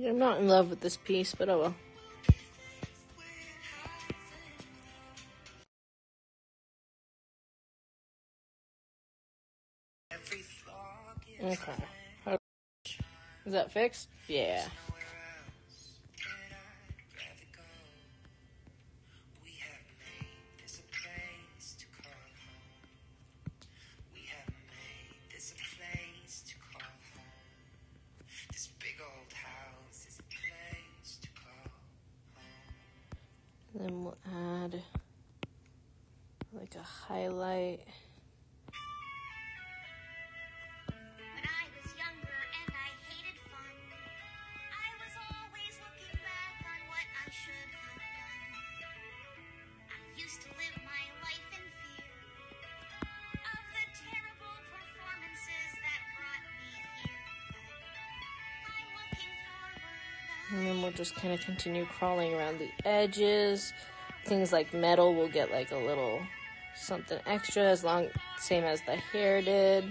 I'm not in love with this piece, but oh well. Okay. Is that fixed? Yeah. Then we'll add like a highlight. When I was younger and I hated fun, I was always looking back on what I should have done. I used to live my life in fear of the terrible performances that brought me here. I'm looking forward. And then we'll just kind of continue crawling around the edges. Things like metal will get like a little something extra, same as the hair did.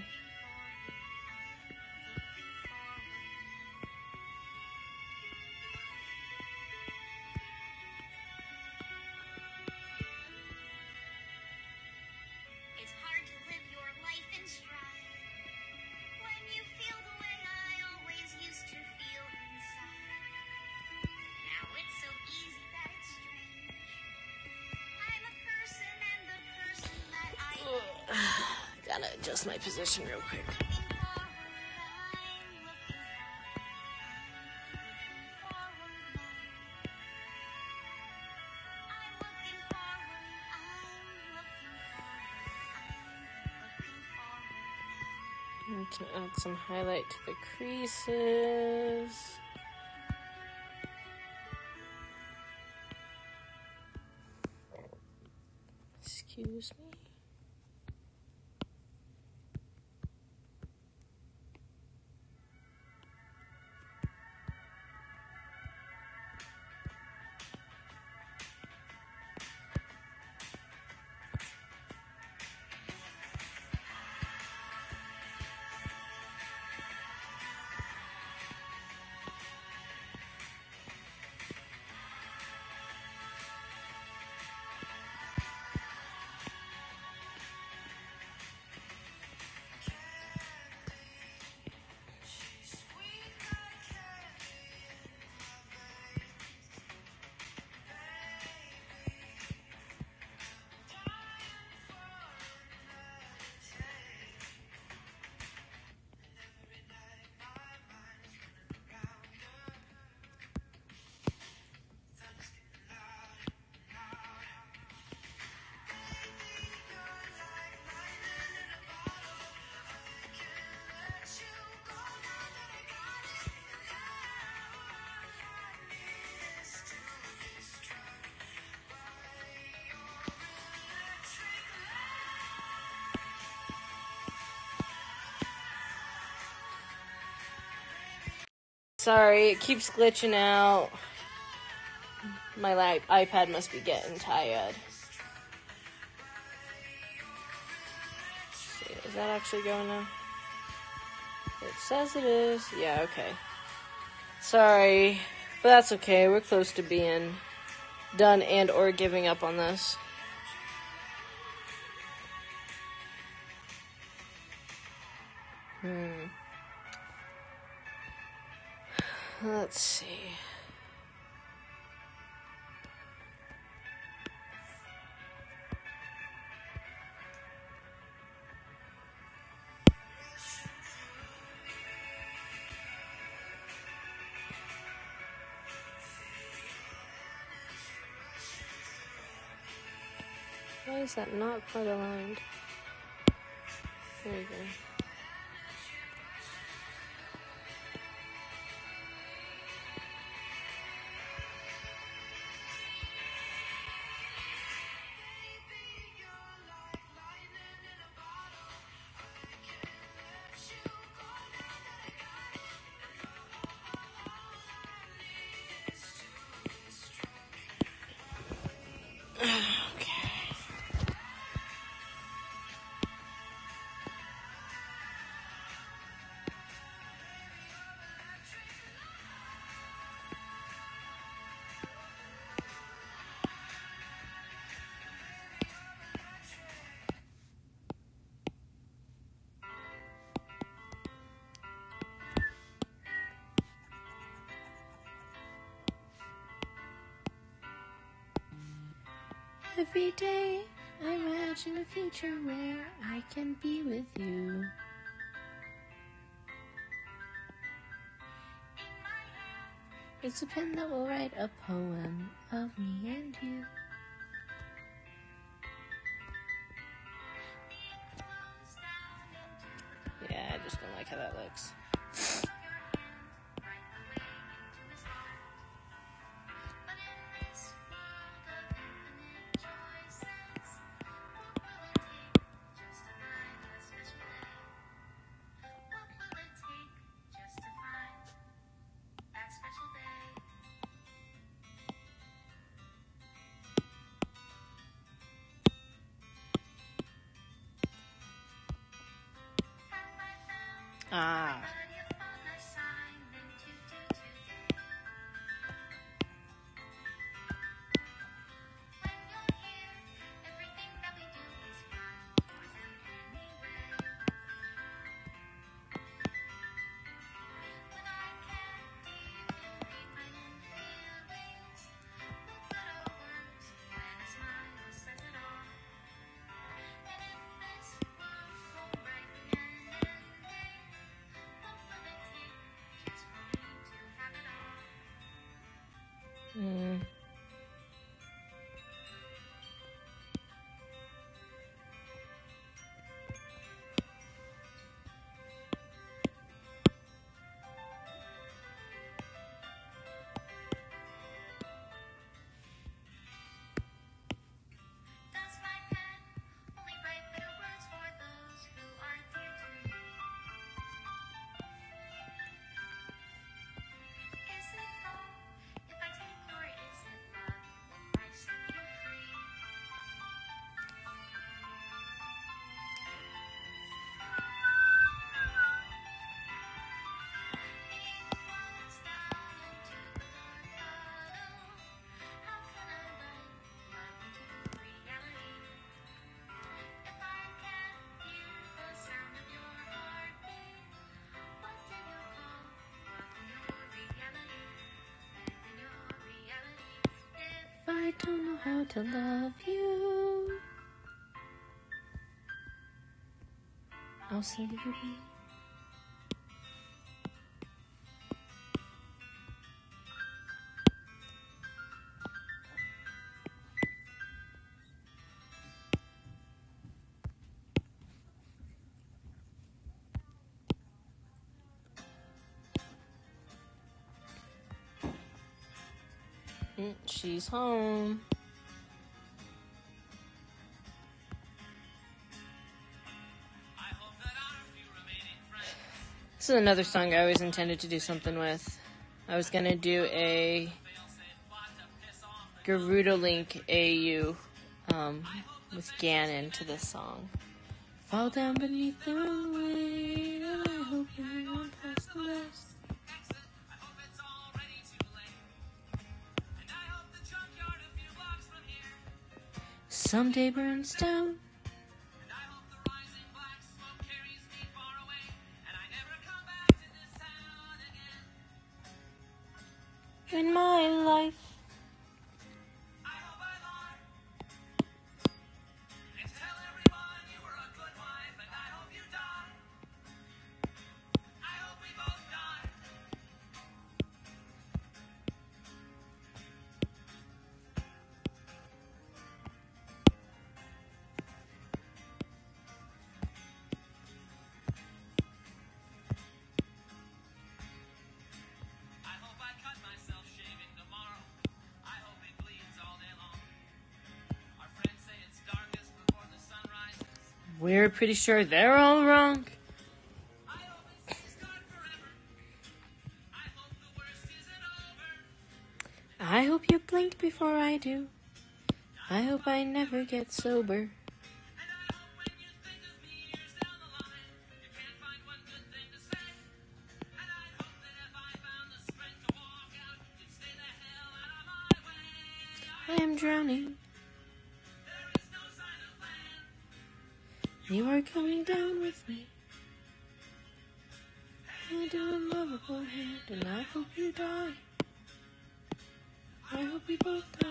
gotta adjust my position real quick. I'm gonna add some highlight to the creases. Excuse me. Sorry, it keeps glitching out. My iPad must be getting tired. Let's see, is that actually going now? It says it is. Yeah, okay. Sorry, but that's okay. We're close to being done and or giving up on this. Let's see. Why is that not quite aligned? There you go. Every day I imagine a future where I can be with you. It's a pen that will write a poem of me and you. Yeah, I just don't like how that looks. Ah. how to love you. I'll save you, baby. She's home. This is another song I always intended to do something with. I was gonna do a Gerudo Link AU with Ganon to this song. Fall down beneath the weight, and I hope everyone past the rest. Someday burns down. In my life. We're pretty sure they're all wrong. I hope you blink before I do. I hope I never get sober. I am drowning. You are coming down with me. I do a lovable hand, and I hope you die. I hope we both die.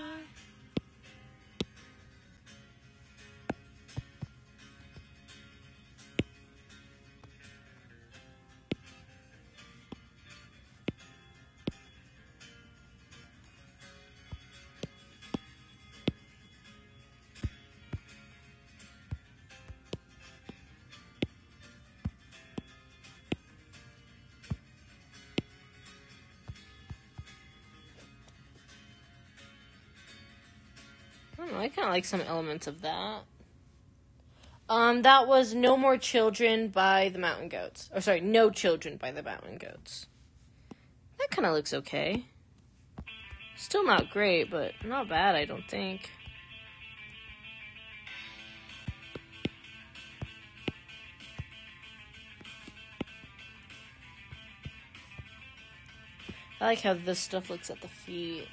I don't know, I kind of like some elements of that. That was No More Children by the Mountain Goats. Or sorry, No Children by the Mountain Goats. That kind of looks okay. Still not great, but not bad, I don't think. I like how this stuff looks at the feet.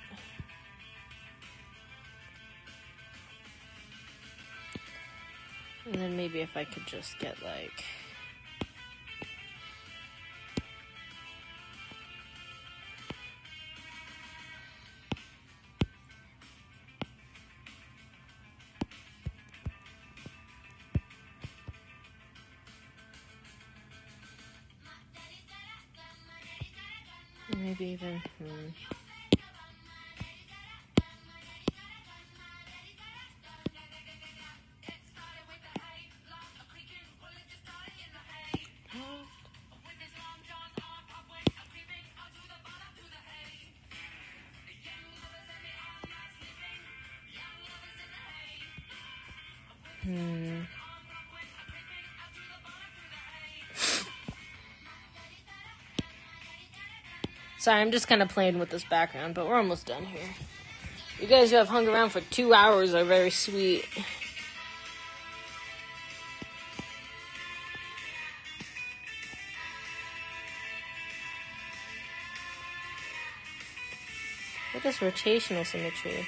And then maybe if I could just get like... maybe even... Sorry, I'm just kind of playing with this background, but we're almost done here. You guys who have hung around for 2 hours are very sweet. Look at this rotational symmetry.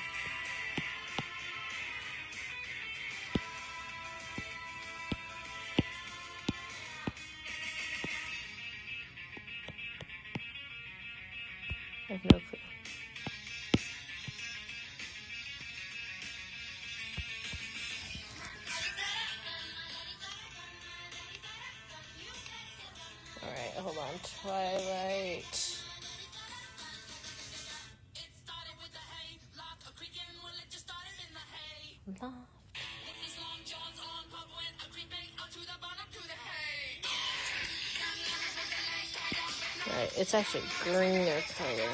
I have no clue. on Twilight. Love. Right, it's actually greener color.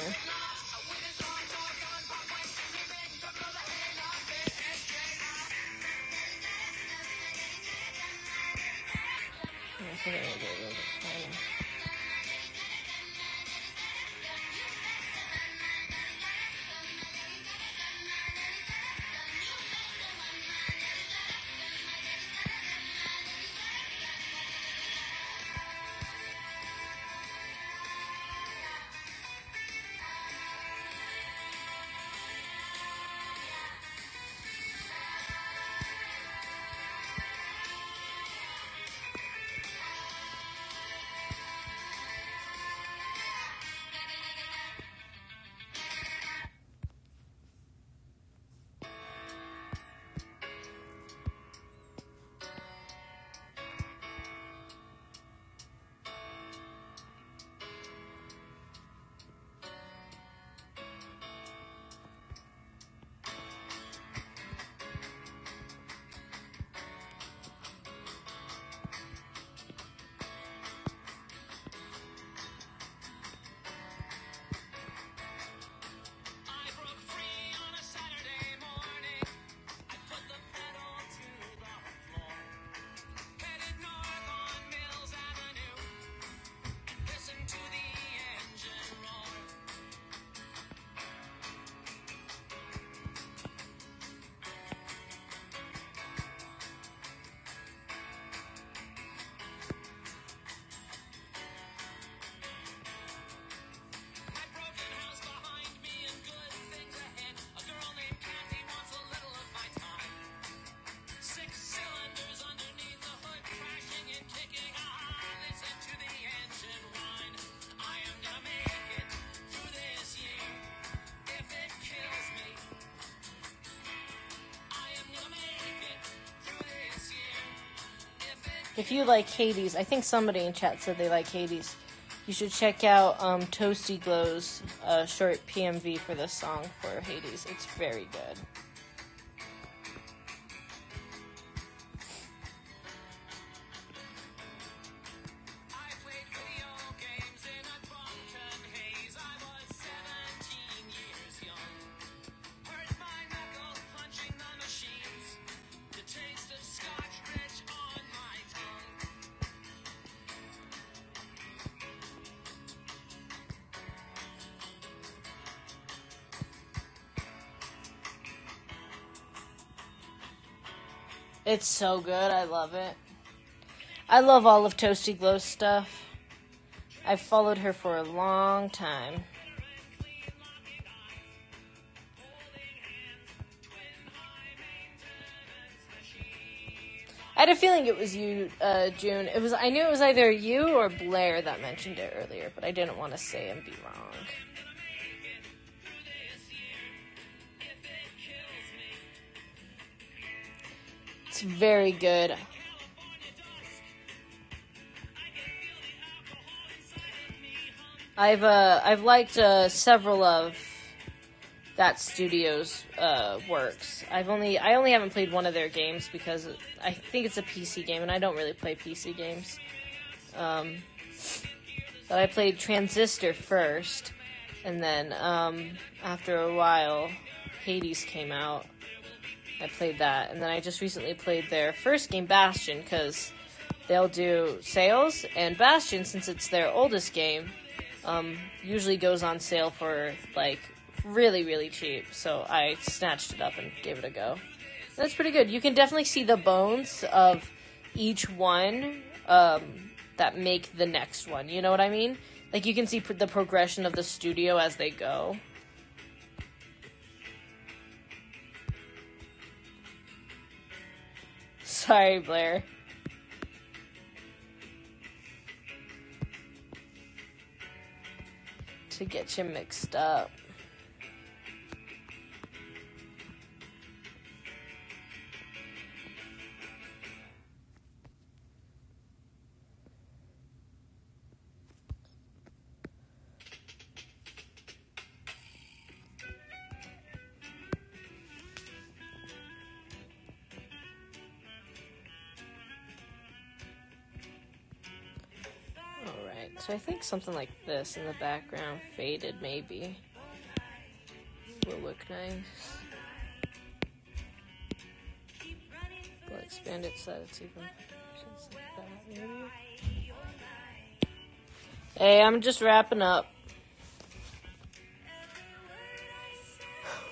I think I need to get a little bit finer. If you like Hades, I think somebody in chat said they like Hades. You should check out Toasty Glow's short PMV for this song for Hades. It's very good. It's so good. I love it. I love all of Toasty Glow's stuff. I've followed her for a long time. I had a feeling it was you, June. I knew it was either you or Blair that mentioned it earlier, but I didn't want to say and be wrong. It's very good. I've liked several of that studio's works. I only haven't played one of their games because I think it's a PC game, and I don't really play PC games. But I played Transistor first, and then after a while, Hades came out. I played that, and then I just recently played their first game, Bastion, because they'll do sales, and Bastion, since it's their oldest game, usually goes on sale for, like, really, really cheap, so I snatched it up and gave it a go. That's pretty good. You can definitely see the bones of each one that make the next one, you know what I mean? Like, you can see the progression of the studio as they go. Sorry, Blair. To get you mixed up. So I think something like this in the background, faded maybe, will look nice. We'll expand it so that it's even just like that, maybe. Hey, I'm just wrapping up.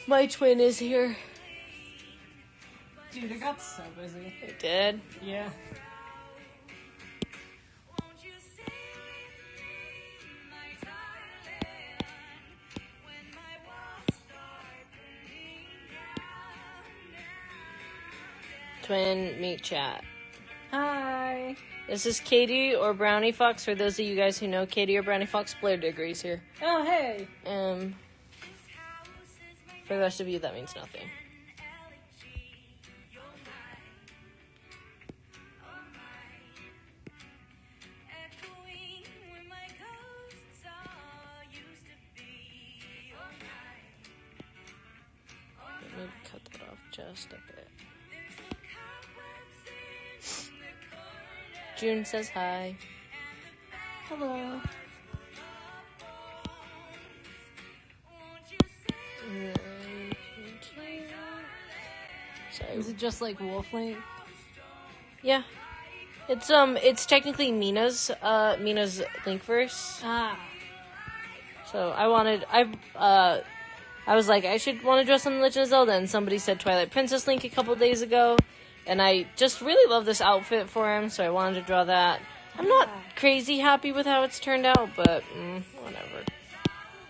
My twin is here. Dude, it got so busy. It did. Yeah. Twin meet chat. Hi. This is Katie or Brownie Fox. For those of you guys who know Katie or Brownie Fox, Blair Diggory's here. Oh, hey. For the rest of you, that means nothing. Maybe cut that off just a bit. June says hi. Hello. Sorry. Is it just like Wolf Link? Yeah. It's technically Mina's Linkverse. Ah. So I was like, I should want to dress on Legend of Zelda, and somebody said Twilight Princess Link a couple days ago, and I just really love this outfit for him, so I wanted to draw that. I'm not crazy happy with how it's turned out, but whatever.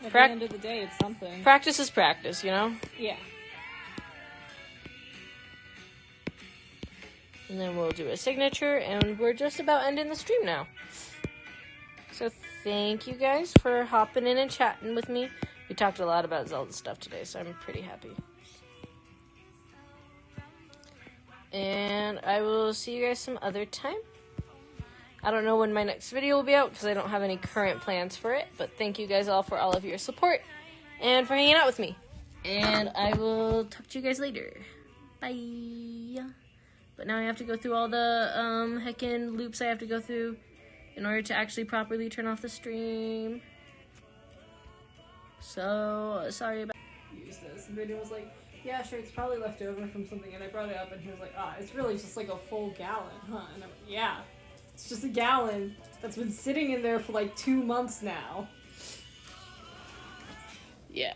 At the end of the day, it's something. Practice is practice, you know? Yeah. And then we'll do a signature, and we're just about ending the stream now. So thank you guys for hopping in and chatting with me. We talked a lot about Zelda stuff today, so I'm pretty happy. And I will see you guys some other time. I don't know when my next video will be out because I don't have any current plans for it, but thank you guys all for all of your support and for hanging out with me. And I will talk to you guys later. Bye. But now I have to go through all the heckin' loops I have to go through in order to actually properly turn off the stream. So, sorry about... Use this. And Brandon was like, yeah, sure, it's probably left over from something. And I brought it up, and he was like, it's really just like a full gallon, huh? And I'm like, yeah, it's just a gallon that's been sitting in there for like 2 months now. Yeah.